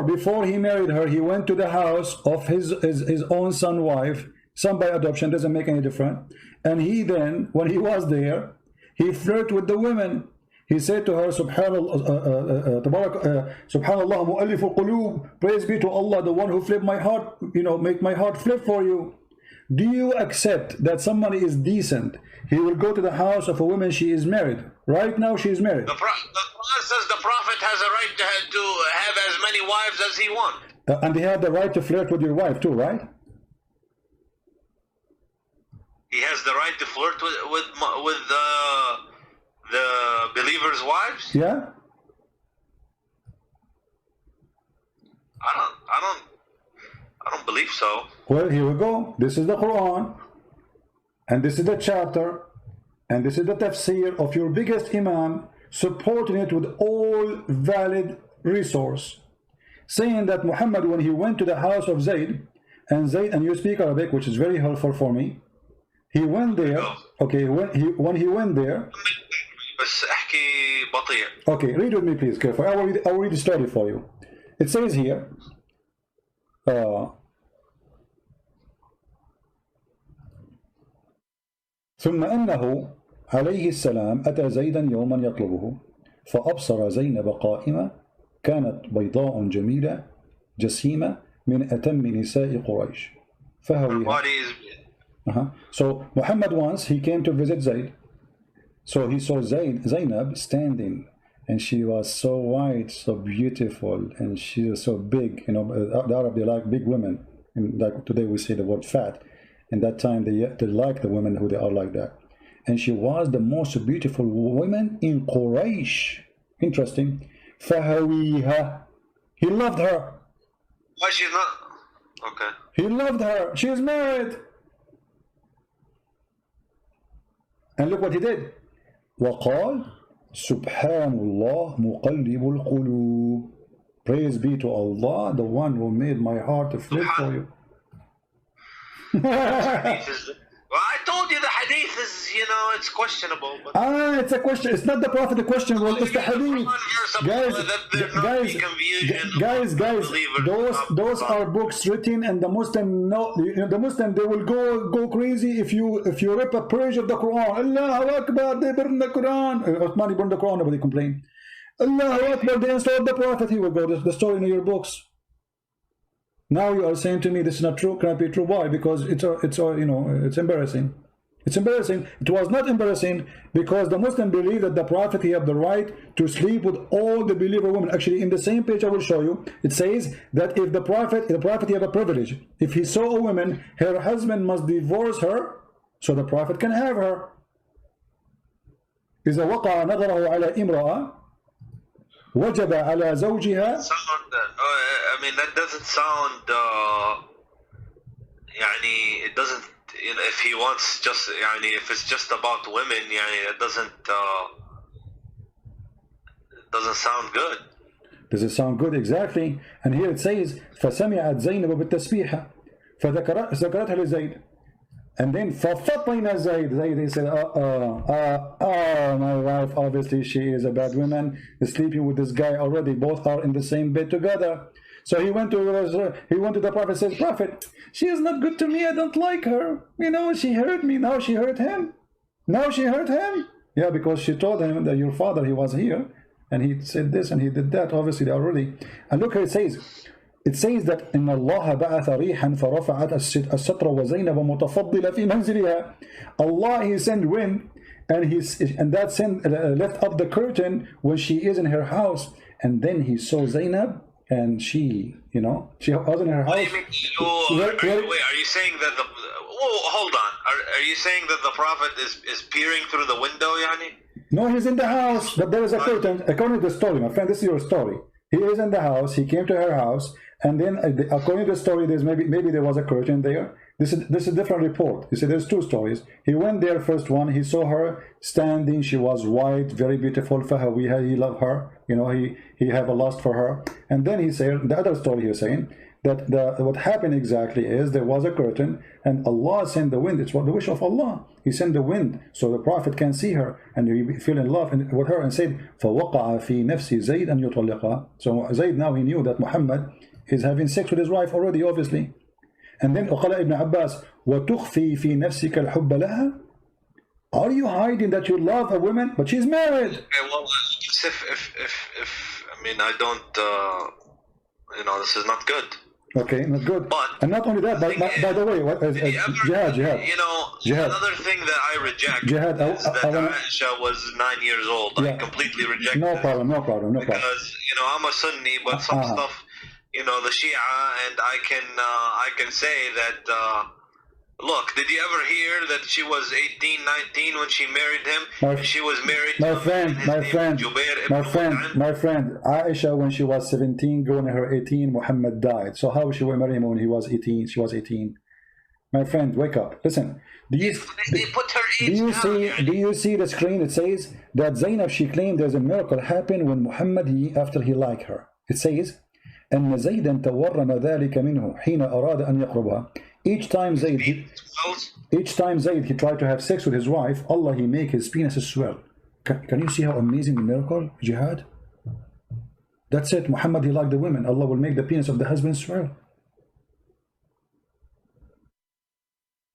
Before he married her, he went to the house of his own son wife, son by adoption, doesn't make any difference. And he then, when he was there, he flirted with the women. He said to her, Subhanallah, mu'allif al-qulub, praise be to Allah, the one who flipped my heart, make my heart flip for you. Do you accept that somebody is decent? He will go to the house of a woman, she is married. Right now she is married. The Quran says the Prophet has a right to have as many wives as he wants. And he had the right to flirt with your wife too, right? He has the right to flirt with the believers' wives? Yeah. I don't believe so. Well, here we go. This is the Quran, and this is the chapter, And this is the tafsir of your biggest imam, supporting it with all valid resource, saying that Muhammad, when he went to the house of Zayd, and you speak Arabic, which is very helpful for me, he went there. Okay, when he went there. Okay, read with me please, carefully. I will read the story for you. It says here, ثم أنه عليه السلام أتى زيدا يوما يطلبه فأبصر زينب قائمة كانت بيضاء جميلة جسيمة من أتم نساء قريش فهويها. So Muhammad, once he came to visit Zayd, so he saw Zainab standing, and she was so white, so beautiful, and she was so big. You know, the Arab, they like big women. And like today we say the word fat. In that time they like the women who they are like that. And she was the most beautiful woman in Quraysh. Interesting. فهويها. He loved her. Why she's not? Okay. He loved her. She is married. And look what he did. وقال سبحان الله مقلب القلوب. Praise be to Allah, the one who made my heart to flip for you. Well, I told you the hadith is, you know, it's questionable. But it's a question. It's not the Prophet the question. Well, it's the hadith. Guys, those are books written, and the Muslim the Muslim, they will go crazy if you rip a page of the Quran. Allahu Akbar, they burn the Quran. Uthmani burned the Quran, nobody complained. Allahu Akbar, they installed the Prophet. He will go, the story in your books. Now you are saying to me this is not true, cannot be true. Why? Because it's you know, it's embarrassing. It's embarrassing. It was not embarrassing because the Muslim believe that the Prophet, he have the right to sleep with all the believer women. Actually, in the same page I will show you, it says that if the Prophet he have a privilege. If he saw a woman, her husband must divorce her, so the Prophet can have her. إذا وقع نظره على امرأة وجب على زوجها. I mean, that doesn't sound. يعني, it doesn't. You know, if he wants just, يعني, if it's just about women, يعني, it doesn't sound good. Does it sound good? Exactly. And here it says فسمعت زينب بالتسبيحة فذكرتها لزيد. And then ففطن زيد, he said, my wife, obviously she is a bad woman, is sleeping with this guy already, both are in the same bed together. So he went to the Prophet, says, Prophet, she is not good to me, I don't like her. You know, she hurt me, now she hurt him. Now she hurt him. Yeah, because she told him that your father, he was here, and he said this and he did that, obviously already. And look here it says that إن الله بعث ريحا فرفعت الستر وزينب متفضلة في منزلها. Allah, he sent wind, and that sent left up the curtain when she is in her house, and then he saw Zainab, and she, you know, she was in her house. Wait, are you saying that the? Oh, hold on. Are you saying that the Prophet is peering through the window, yani? No, he's in the house, but there is a curtain. According to the story, my friend, this is your story. He is in the house. He came to her house, and then according to the story, there's maybe there was a curtain there. This is a different report. You see, there's two stories. He went there, first one, he saw her standing, she was white, very beautiful, فهويها, he loved her, you know, he have a lust for her. And then he said, the other story he's saying, that what happened exactly is there was a curtain, and Allah sent the wind. It's what the wish of Allah. He sent the wind so the Prophet can see her, and he fell in love with her, and said, فَوَقَعَ فِي نَفْسِ زَيْدْ أَنْ يُطَلِّقَهَا. So Zayd, now he knew that Muhammad is having sex with his wife already, obviously. And then قال Ibn Abbas, وَتُخْفِي فِي نَفْسِكَ الْحُبَّ لَهَا. Are you hiding that you love a woman, but she's married? Okay, well, if I mean, I don't, you know, this is not good. Okay, not good. But, and not only that, by the way, Jihad. You know, Jihad. Another thing that I reject Jihad, is that Aisha was 9 years old. Yeah. I completely reject No problem. Because, you know, I'm a Sunni, but some stuff, you know, the Shia, and I can say that, look, did you ever hear that she was 18, 19 when she married him? She was married to my friend, Aisha, when she was 17, going to her 18, Muhammad died. So how she will marry him when he was 18? She was 18. My friend, wake up. Listen. They put her age down. Do you see the screen? It says that Zainab, she claimed there's a miracle happened when Muhammad, after he liked her. It says, أن زيدا تورم ذلك منه حين أراد أن يقربها. Each time Zayd he tried to have sex with his wife, Allah, he make his penis swell. Can you see how amazing the miracle, Jihad? That's it. Muhammad, he liked the women. Allah will make the penis of the husband swell.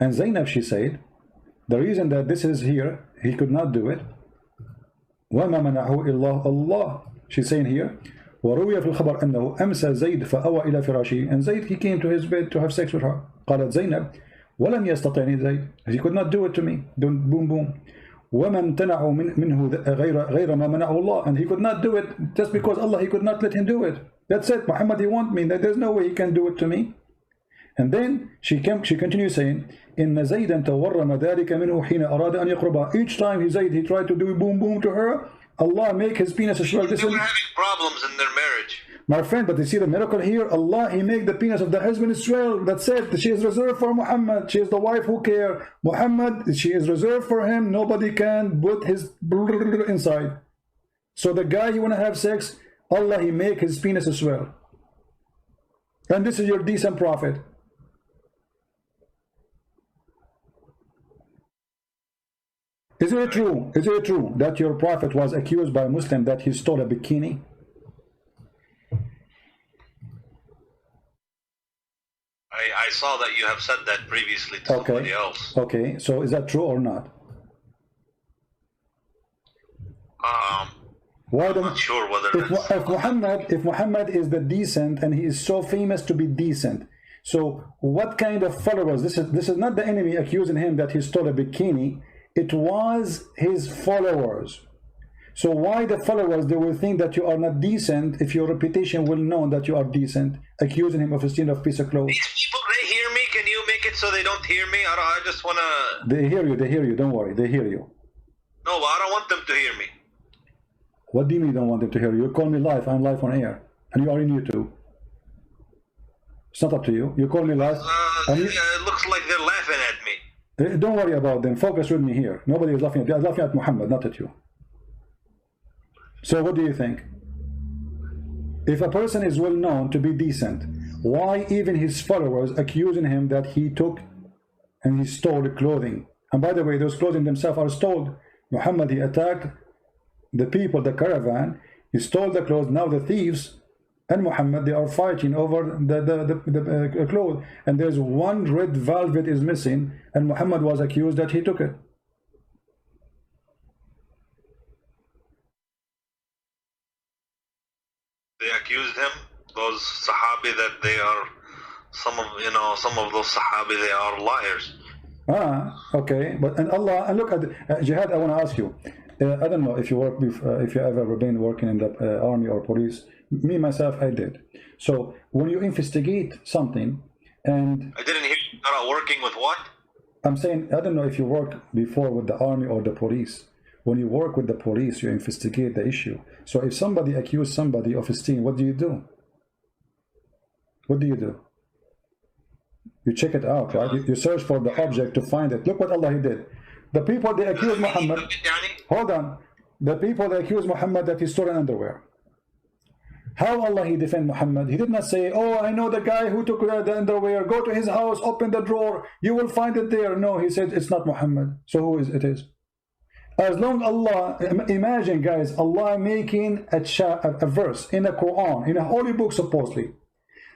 And Zainab, she said, the reason that this is here, he could not do it. وَمَا مَنَعُهُ إِلَّا اللَّهِ. She's saying here, وَرُوِيَ فِي الْخَبَرِ أَنَّهُ أَمْسَى زَيْدْ فَأَوَى إِلَى فِرَاشِهِ. And Zayd, he came to his bed to have sex with her. قالت زينب ولم يستطعني زيد. He could not do it to me. Boom, boom. وَمَنْ تَنَعُ مِنْهُ غَيْرَ مَا مَنَعُ اللَّهِ. And he could not do it just because Allah, he could not let him do it. That's it. Muhammad, he want me. There's no way he can do it to me. And then she continues saying, إِنَّ زَيْدًا تَوَرَّمَ ذَلِكَ مِنْهُ حِينَ أَرَادَ أَنْ يَقْرُبَهَا. Each time he tried to do boom boom to her, Allah make his penis swell. They were having problems in their marriage. My friend, but you see the miracle here? Allah, he make the penis of the husband swell. That's it. She is reserved for Muhammad. She is the wife who care. Muhammad, she is reserved for him. Nobody can put his inside. So the guy you want to have sex, Allah, he make his penis swell. And this is your decent prophet. Is it true? Is it true that your prophet was accused by a Muslim that he stole a bikini? I saw that you have said that previously to somebody else. Okay, so is that true or not? I'm not sure whether if Muhammad is the decent and he is so famous to be decent, so what kind of followers? This is not the enemy accusing him that he stole a bikini. It was his followers. So why the followers, they will think that you are not decent if your reputation will know that you are decent, accusing him of stealing a piece of clothes. These people, they hear me. Can you make it so they don't hear me? I just want to... They hear you, don't worry, they hear you. No, but I don't want them to hear me. What do you mean you don't want them to hear you? You call me live, I'm live on air, and you are in YouTube. It's not up to you. You call me live. It looks like they're laughing at me. Don't worry about them. Focus with me here. Nobody is laughing at you. I'm laughing at Muhammad, not at you. So what do you think? If a person is well known to be decent, why even his followers accusing him that he took and he stole clothing? And by the way, those clothing themselves are stolen. Muhammad, he attacked the people, the caravan. He stole the clothes. Now the thieves and Muhammad, they are fighting over the clothes, and there's one red velvet is missing, and Muhammad was accused that he took it. They accused him, those Sahabi, that they are some of those Sahabi, they are liars. Okay, but and Allah, and look at Jihad. I want to ask you. I don't know if you work with, if you ever been working in the army or police. Me myself, I did. So when you investigate something, and I didn't hear you about working with what? I'm saying I don't know if you work before with the army or the police. When you work with the police, you investigate the issue. So if somebody accuses somebody of stealing, what do you do? What do you do? You check it out, right? You search for the object to find it. Look what Allah, he did. The people, they accuse Muhammad. Hold on. The people, they accuse Muhammad that he stole an underwear. How Allah, he defend Muhammad? He did not say, oh, I know the guy who took the underwear. Go to his house, open the drawer. You will find it there. No, he said, it's not Muhammad. So who is it is? As long Allah, imagine guys, Allah making a verse in the Qur'an, in a holy book supposedly,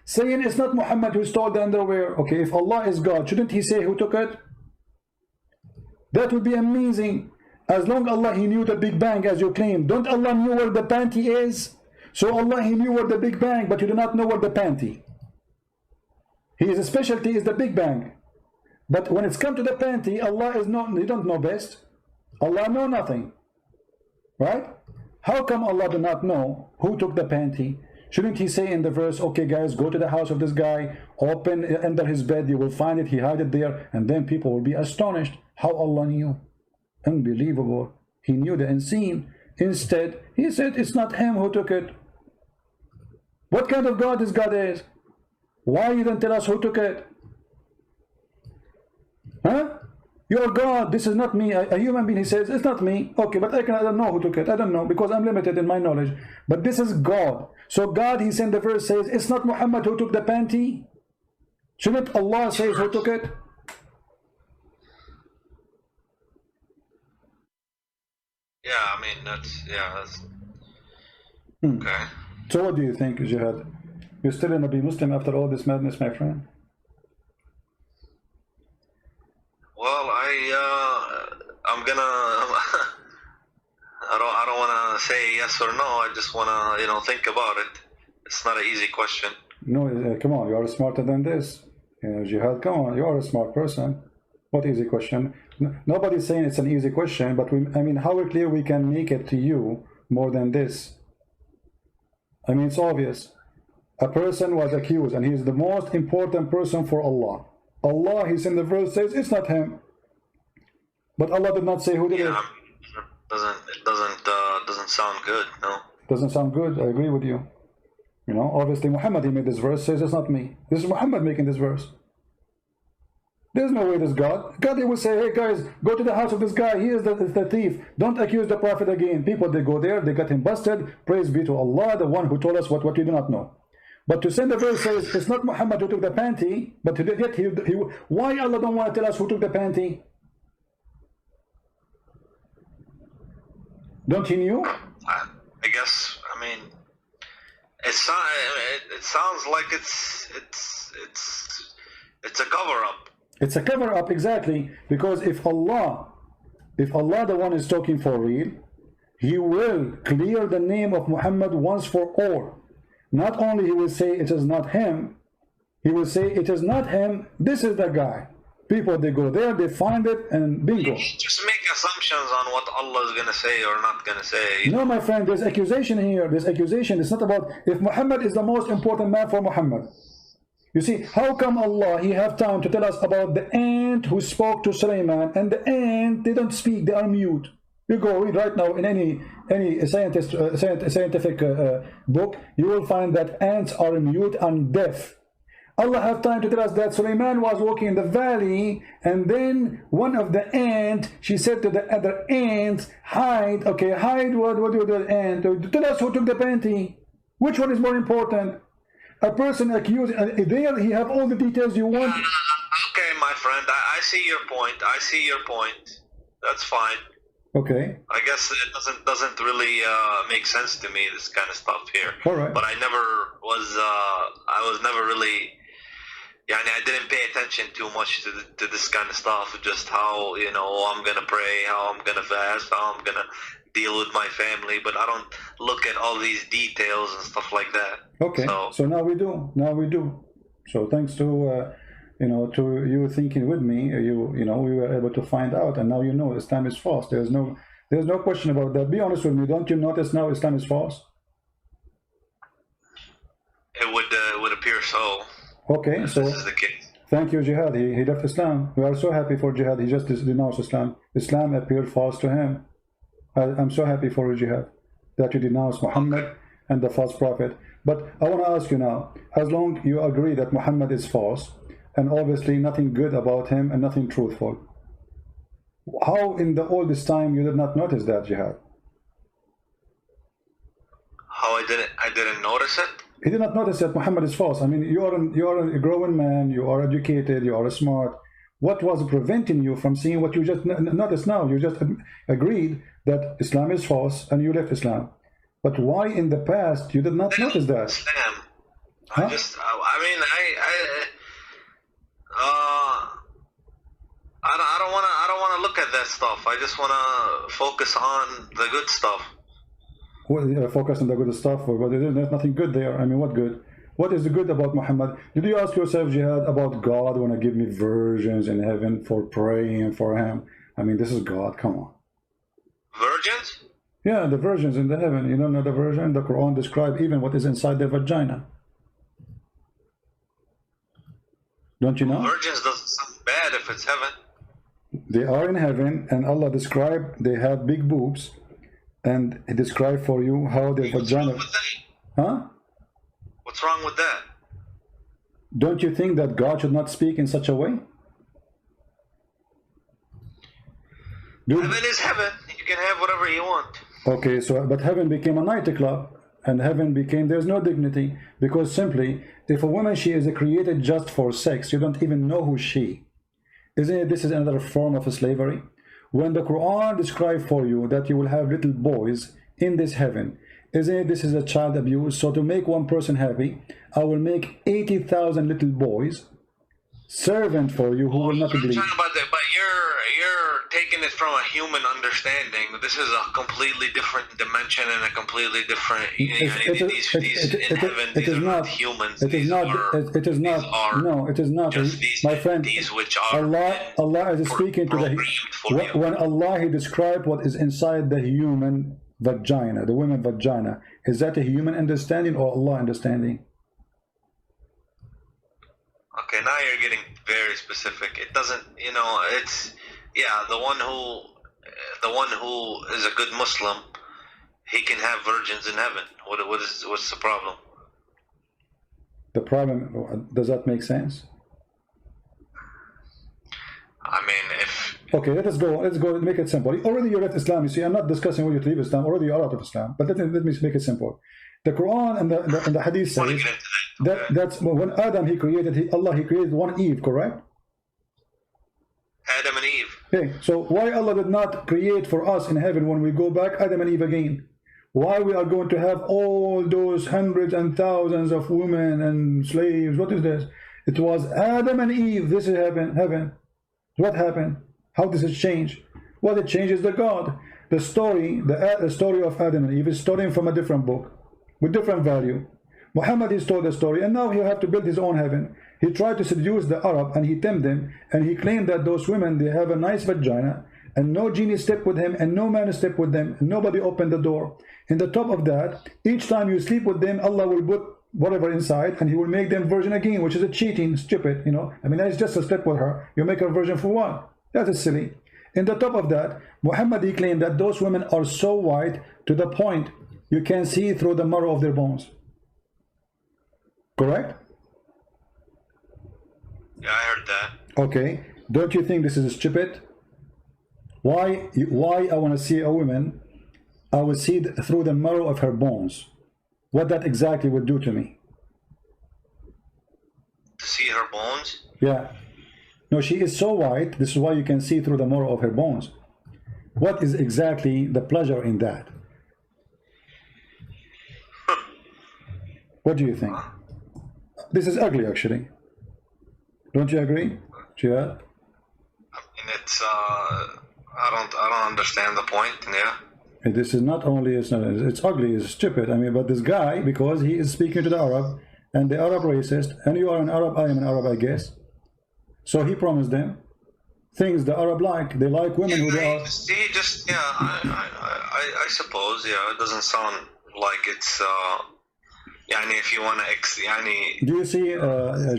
saying it's not Muhammad who stole the underwear. Okay, if Allah is God, shouldn't he say who took it? That would be amazing. As long Allah, he knew the Big Bang as you claim. Don't Allah knew where the panty is? So Allah, he knew where the Big Bang, but you do not know where the panty. His specialty is the Big Bang. But when it's come to the panty, Allah is not, you don't know best. Allah know nothing. Right? How come Allah do not know who took the panty? Shouldn't he say in the verse, okay guys, go to the house of this guy, open under his bed, you will find it, he hide it there, and then people will be astonished how Allah knew. Unbelievable. He knew the unseen. Instead, he said it's not him who took it. What kind of God this God is? Why you don't tell us who took it? Huh? You're God, this is not me. A human being, he says, it's not me. Okay, but I don't know who took it. I don't know, because I'm limited in my knowledge. But this is God. So God, he sent the verse, says, it's not Muhammad who took the panty. Shouldn't Allah say who took it? Yeah, I mean, that's okay. So what do you think, Jihad? You're still gonna be Muslim after all this madness, my friend? Well, I'm gonna, I don't want to say yes or no. I just want to, you know, think about it. It's not an easy question. No, come on, you are smarter than this. Jihad, come on, you are a smart person. What easy question? Nobody's saying it's an easy question, but I mean, how clear we can make it to you more than this? I mean, it's obvious. A person was accused, and he is the most important person for Allah. Allah, he's in the verse, says it's not him. But Allah did not say who did it. It doesn't sound good, no. Doesn't sound good, I agree with you. You know, obviously Muhammad, he made this verse, says it's not me. This is Muhammad making this verse. There's no way this God. God, he will say, hey guys, go to the house of this guy, he is the thief. Don't accuse the prophet again. People, they go there, they got him busted. Praise be to Allah, the one who told us what you do not know. But to send the verse says, it's not Muhammad who took the panty, but yet why Allah don't want to tell us who took the panty? Don't you know? I guess, I mean, it sounds like it's a cover-up. It's a cover-up, exactly, because if Allah the one is talking for real, he will clear the name of Muhammad once for all. Not only he will say it is not him, he will say it is not him, this is the guy. People, they go there, they find it, and bingo. You just make assumptions on what Allah is going to say or not going to say. No, my friend, there's accusation here. There's accusation. It's not about if Muhammad is the most important man for Muhammad. You see, how come Allah, he have time to tell us about the ant who spoke to Sulaiman, and the ant, they don't speak, they are mute. You go read right now in any scientific book, you will find that ants are mute and deaf. Allah have time to tell us that Sulaiman was walking in the valley, and then one of the ant, she said to the other ant, hide. Okay, hide. What do you do, ant? Tell us who took the panty. Which one is more important? A person accused, there he have all the details you want. Okay, my friend, I see your point. I see your point. That's fine. Okay. I guess it doesn't really make sense to me, this kind of stuff here. All right. But I was never really, I didn't pay attention too much to this kind of stuff. Just how, you know, I'm gonna pray, how I'm gonna fast, how I'm gonna deal with my family. But I don't look at all these details and stuff like that. Okay. So now we do. Now we do. So thanks to to you thinking with me, we were able to find out, and now you know Islam is false. There's no question about that. Be honest with me. Don't you notice now Islam is false? It would appear so. Okay, so this is the case. Thank you, Jihad. He left Islam. We are so happy for Jihad. He just denounced Islam. Islam appeared false to him. I'm so happy for you, Jihad, that you denounce Muhammad and the false prophet. But I want to ask you now, as long you agree that Muhammad is false, and obviously nothing good about him and nothing truthful, how in all this time you did not notice that, Jihad? How I didn't notice it? He did not notice that Muhammad is false. I mean, you are a growing man, you are educated, you are smart. What was preventing you from seeing what you just noticed now? You just agreed that Islam is false and you left Islam. But why in the past you did not notice that? Islam. Huh? I don't want to look at that stuff. I just want to focus on the good stuff. Well, focus on the good stuff, but there's nothing good there. I mean, what good? What is the good about Muhammad? Did you ask yourself, Jihad, about God want to give me virgins in heaven for praying for him? I mean, this is God. Come on. Virgins? Yeah, the virgins in the heaven. You don't know the virgin? The Quran describes even what is inside their vagina. Don't you know? Virgins doesn't sound bad if it's heaven. They are in heaven, and Allah described they have big boobs, and He described for you how their vagina. Huh? What's wrong with that? Don't you think that God should not speak in such a way? Heaven is heaven. You can have whatever you want. Okay, so but heaven became a nightclub, and heaven became, there's no dignity, because simply if a woman, she is created just for sex, you don't even know who she. Isn't it, this is another form of slavery? When the Quran describes for you that you will have little boys in this heaven, isn't it, this is a child abuse? So to make one person happy, I will make 80,000 little boys servant for you who will not believe. About that, but you're taking it from a human understanding. This is a completely different dimension and a completely different. It is not humans. It is not. No, it is not. My friend, these which are Allah is speaking to the. When Allah He described what is inside the human vagina, the woman vagina, is that a human understanding or Allah understanding? Okay, now you're getting very specific. It doesn't, it's, yeah, the one who is a good Muslim, he can have virgins in heaven. What's the problem? The problem, does that make sense? I mean, if... Okay, let's go, make it simple. Already you left Islam, you see, I'm not discussing whether you leave Islam, already you're out of Islam, but let me make it simple. The Quran and the Hadith says that's when Adam he created, Allah he created one Eve, correct? Adam and Eve. Okay, so why Allah did not create for us in heaven when we go back Adam and Eve again? Why we are going to have all those hundreds and thousands of women and slaves? What is this? It was Adam and Eve. This is heaven. What happened? How does it change? Well, it changes the God. The story of Adam and Eve is stolen from a different book with different value. Muhammad is told the story, and now he have to build his own heaven. He tried to seduce the Arab, and he tempted them, and he claimed that those women, they have a nice vagina, and no genie stepped with him, and no man stepped with them, and nobody opened the door. In the top of that, each time you sleep with them, Allah will put whatever inside, and he will make them virgin again, which is a cheating, stupid, I mean, that's just a step with her. You make her virgin for what? That is silly. In the top of that, Muhammad, he claimed that those women are so white to the point you can see through the marrow of their bones. Correct? Yeah, I heard that. Okay. Don't you think this is stupid? Why I want to see a woman, I will see through the marrow of her bones. What that exactly would do to me. To see her bones? Yeah. No, she is so white, this is why you can see through the marrow of her bones. What is exactly the pleasure in that? What do you think? This is ugly, actually. Don't you agree, Jihad? I mean, it's I don't understand the point. Yeah. This is not only it's ugly, it's stupid. I mean, but this guy, because he is speaking to the Arab, and the Arab racist, and you are an Arab, I am an Arab, I guess. So he promised them things the Arab like. They like women who they are. He just, yeah, I suppose, yeah. It doesn't sound like it's. If you want to, do you see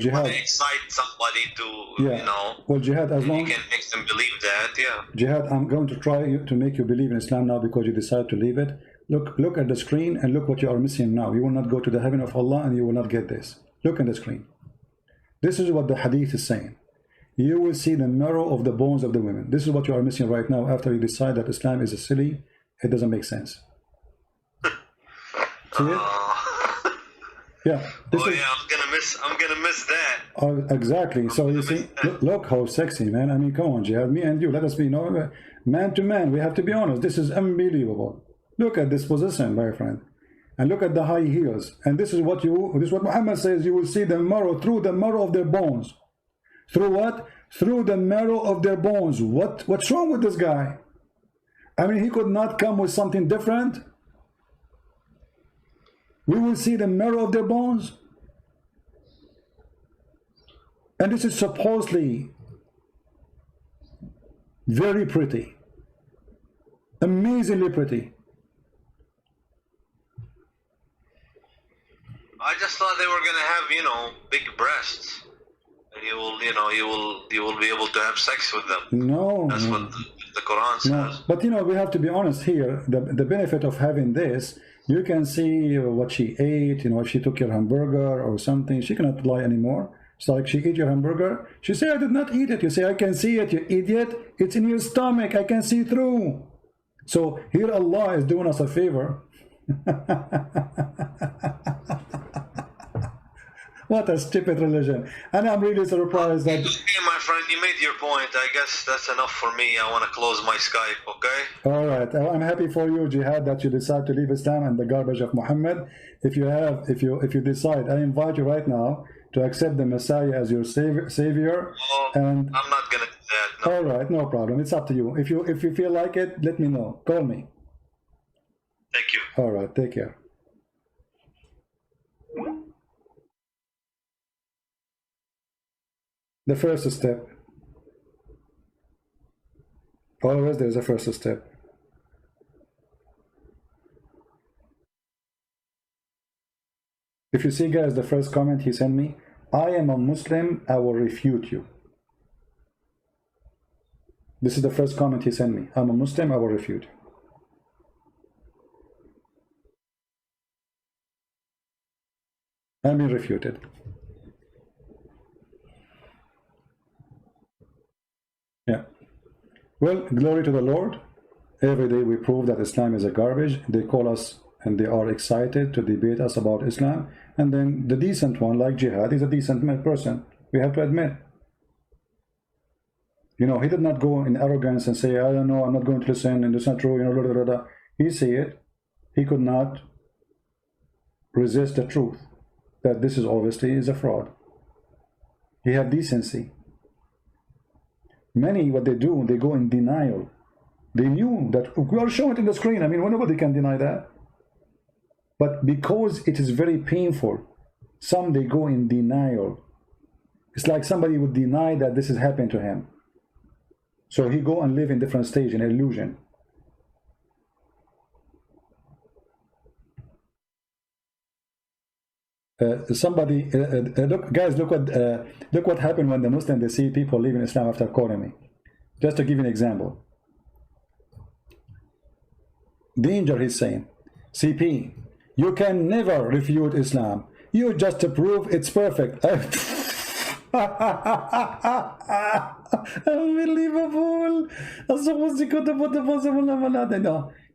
Jihad? Excite somebody to, Well, Jihad, as long you can make them believe that, yeah. Jihad, I'm going to try to make you believe in Islam now because you decide to leave it. Look at the screen and look what you are missing now. You will not go to the heaven of Allah and you will not get this. Look at the screen. This is what the Hadith is saying. You will see the marrow of the bones of the women. This is what you are missing right now after you decide that Islam is a silly. It doesn't make sense. See it? Yeah. I'm gonna miss that. Exactly. So you see, look how sexy, man. I mean, come on, Jihad. Me and you, let us be man to man. We have to be honest. This is unbelievable. Look at this position, my friend, and look at the high heels. And this is what Muhammad says. You will see the marrow through the marrow of their bones. Through what? Through the marrow of their bones. What's wrong with this guy? I mean, he could not come with something different. We will see the marrow of their bones. And this is supposedly very pretty. Amazingly pretty. I just thought they were gonna have, big breasts. And you will be able to have sex with them. No. That's what the Quran says. No. But we have to be honest here. The benefit of having this, you can see what she ate, if she took your hamburger or something, she cannot lie anymore. It's like she eat your hamburger. She say, I did not eat it. You say, I can see it, you idiot. It's in your stomach. I can see through. So here Allah is doing us a favor. What a stupid religion. And I'm really surprised that... Okay, my friend, you made your point. I guess that's enough for me. I want to close my Skype, okay? All right. I'm happy for you, Jihad, that you decide to leave Islam and the garbage of Muhammad. If you decide, I invite you right now to accept the Messiah as your savior. Oh, and I'm not going to do that. No. All right, no problem. It's up to you. If you feel like it, let me know. Call me. Thank you. All right, take care. The first step. Always there's a first step. If you see, guys, the first comment he sent me, I am a Muslim, I will refute you. This is the first comment he sent me. I'm a Muslim, I will refute you. I'm being refuted. Yeah. Well, glory to the Lord. Every day we prove that Islam is a garbage. They call us and they are excited to debate us about Islam. And then the decent one, like Jihad, is a decent person. We have to admit. You know, he did not go in arrogance and say, I don't know, I'm not going to listen, and it's not true, you know, blah, blah, blah. He said it. He could not resist the truth that this is obviously is a fraud. He had decency. Many, what they do, they go in denial. They knew that we are showing it in the screen. I mean, nobody can deny that. But because it is very painful, some they go in denial. It's like somebody would deny that this has happened to him. So he go and live in different stage, in illusion. Look, guys, look what happened when the Muslims, they see people leaving Islam after calling me. Just to give you an example. Danger, he's saying, CP, you can never refute Islam. You just prove it's perfect. Unbelievable.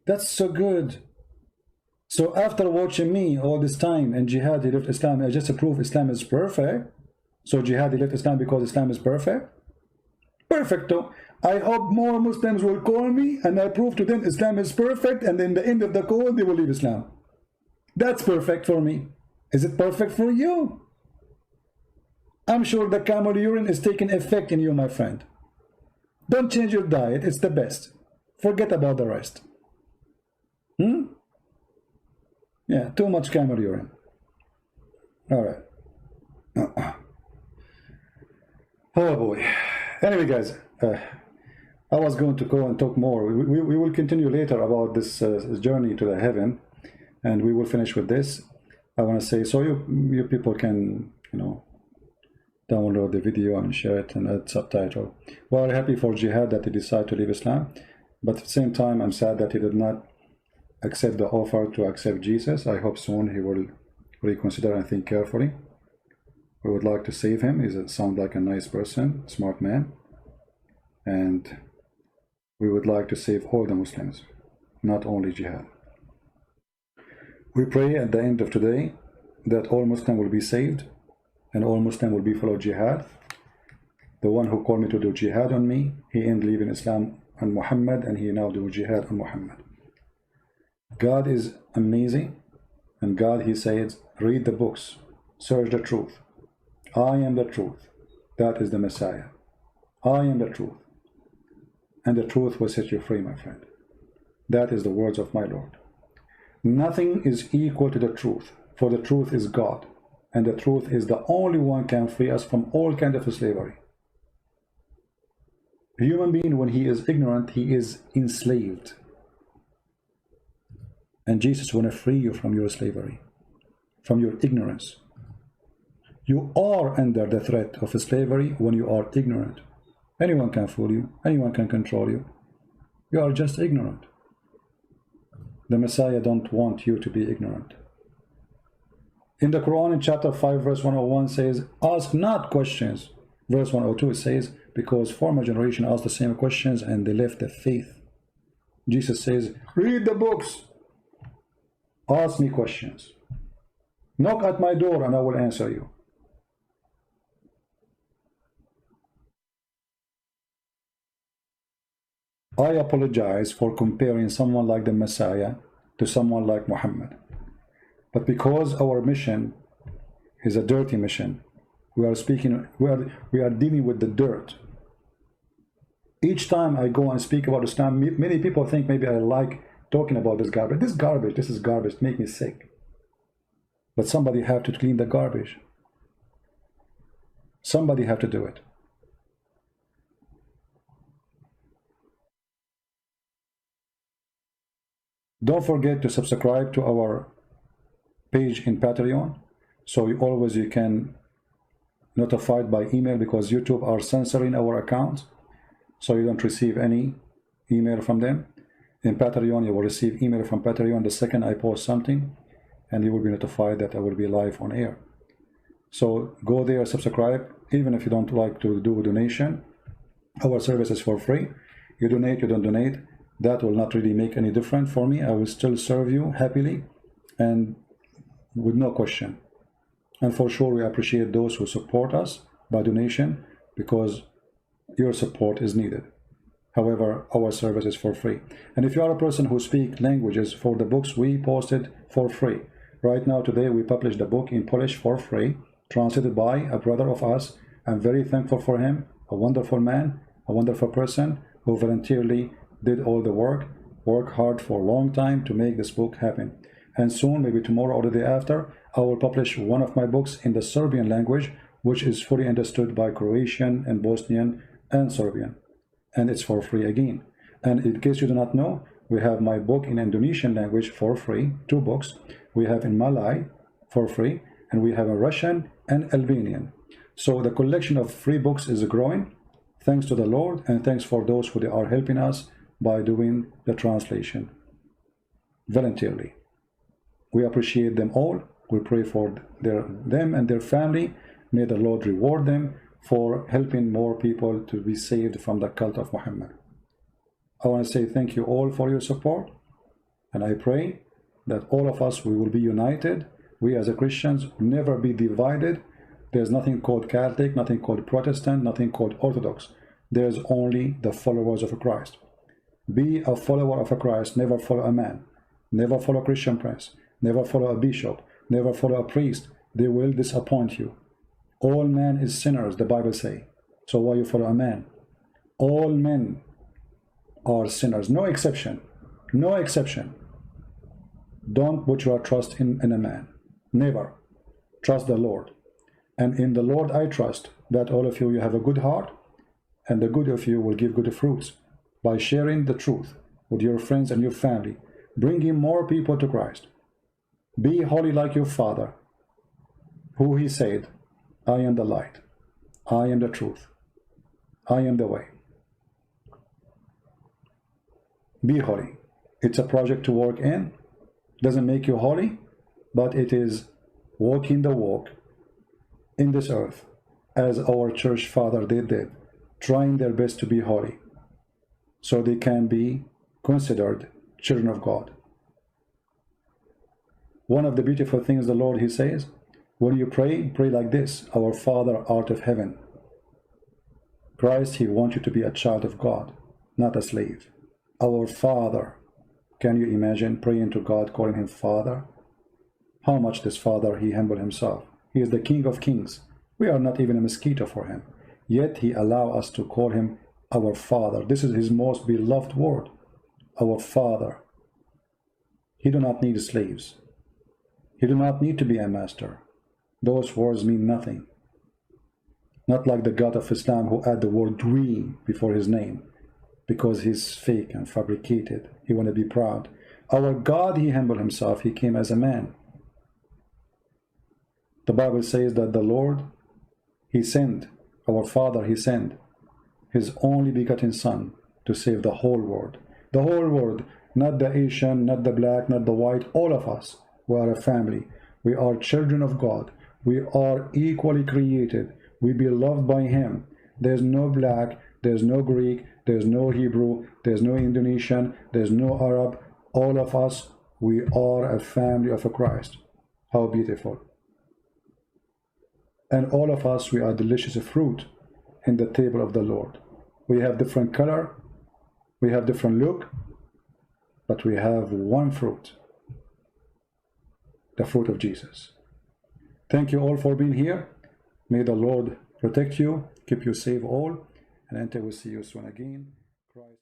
That's so good. So after watching me all this time and Jihad, he left Islam, I just prove Islam is perfect. So Jihad, he left Islam because Islam is perfect. Perfecto. I hope more Muslims will call me and I prove to them Islam is perfect, and in the end of the call they will leave Islam. That's perfect for me. Is it perfect for you? I'm sure the camel urine is taking effect in you, my friend. Don't change your diet. It's the best. Forget about the rest. Yeah, too much camel urine. All right. Oh boy. Anyway, guys, I was going to go and talk more. We will continue later about this journey to the heaven, and we will finish with this. I want to say, so you people can, you know, download the video and share it and add subtitle. Well, I'm happy for Jihad that he decided to leave Islam, but at the same time, I'm sad that he did not accept the offer to accept Jesus. I hope soon he will reconsider and think carefully. We would like to save him. He sounds like a nice person, smart man, and we would like to save all the Muslims, not only Jihad. We pray at the end of today that all Muslims will be saved and all Muslims will be follow Jihad. The one who called me to do Jihad on me, he ended leaving Islam and Muhammad, and he now do Jihad on Muhammad. God is amazing, and God, he says, read the books, search the truth. I am the truth. That is the Messiah. I am the truth. And the truth will set you free, my friend. That is the words of my Lord. Nothing is equal to the truth, for the truth is God, and the truth is the only one can free us from all kinds of slavery. A human being, when he is ignorant, he is enslaved. And Jesus want to free you from your slavery, from your ignorance. You are under the threat of slavery when you are ignorant. Anyone can fool you. Anyone can control you. You are just ignorant. The Messiah don't want you to be ignorant. In the Quran, in chapter 5, verse 101 says, ask not questions. Verse 102 it says, because former generation asked the same questions and they left the faith. Jesus says, read the books. Ask me questions. Knock at my door and I will answer you. I apologize for comparing someone like the Messiah to someone like Muhammad. But because our mission is a dirty mission, we are dealing with the dirt. Each time I go and speak about Islam, many people think maybe I like talking about this garbage. This is garbage, make me sick. But somebody have to clean the garbage. Somebody have to do it. Don't forget to subscribe to our page in Patreon, so you can notified by email, because YouTube are censoring our accounts, so you don't receive any email from them. In Patreon, you will receive email from Patreon the second I post something, and you will be notified that I will be live on air. So go there, subscribe. Even if you don't like to do a donation, our service is for free. You donate, you don't donate, that will not really make any difference for me. I will still serve you happily and with no question. And for sure, we appreciate those who support us by donation, because your support is needed. However, our service is for free. And if you are a person who speaks languages, for the books we posted for free. Right now, today, we published a book in Polish for free, translated by a brother of us. I'm very thankful for him, a wonderful man, a wonderful person who voluntarily did all the work hard for a long time to make this book happen. And soon, maybe tomorrow or the day after, I will publish one of my books in the Serbian language, which is fully understood by Croatian and Bosnian and Serbian. And it's for free again. And in case you do not know, we have my book in Indonesian language for free, 2 books. We have in Malay for free, and we have a Russian and Albanian. So the collection of free books is growing, thanks to the Lord, and thanks for those who are helping us by doing the translation voluntarily. We appreciate them all. We pray for them and their family. May the Lord reward them for helping more people to be saved from the cult of Muhammad. I want to say thank you all for your support, and I pray that all of us, we will be united. We as a Christians never be divided. There's nothing called Catholic, nothing called Protestant, nothing called Orthodox. There's only the followers of Christ. Be a follower of Christ. Never follow a man. Never follow a Christian prince. Never follow a bishop. Never follow a priest. They will disappoint you. All men is sinners, the Bible say. So why you follow a man? All men are sinners. No exception. No exception. Don't put your trust in a man. Never. Trust the Lord. And in the Lord I trust that all of you have a good heart, and the good of you will give good fruits by sharing the truth with your friends and your family, bringing more people to Christ. Be holy like your Father, who he said, I am the light, I am the truth, I am the way. Be holy. It's a project to work in. Doesn't make you holy, but it is walking the walk in this earth, as our church father did, trying their best to be holy, so they can be considered children of God. One of the beautiful things the Lord, he says, when you pray, pray like this: Our Father art of heaven. Christ, he wants you to be a child of God, not a slave. Our Father. Can you imagine praying to God, calling him Father? How much this Father, he humbled himself. He is the King of Kings. We are not even a mosquito for him. Yet he allows us to call him our Father. This is his most beloved word. Our Father. He do not need slaves. He do not need to be a master. Those words mean nothing. Not like the God of Islam, who add the word we before his name, because he's fake and fabricated. He want to be proud. Our God, he humbled himself. He came as a man. The Bible says that the Lord, he sent, our Father, he sent his only begotten Son to save the whole world. The whole world, not the Asian, not the black, not the white, all of us. We are a family. We are children of God. We are equally created. We be loved by Him. There's no black, there's no Greek, there's no Hebrew, there's no Indonesian, there's no Arab. All of us, we are a family of a Christ. How beautiful. And all of us, we are delicious fruit in the table of the Lord. We have different color, we have different look, but we have one fruit, the fruit of Jesus. Thank you all for being here. May the Lord protect you, keep you safe all, and until we see you soon again. Christ.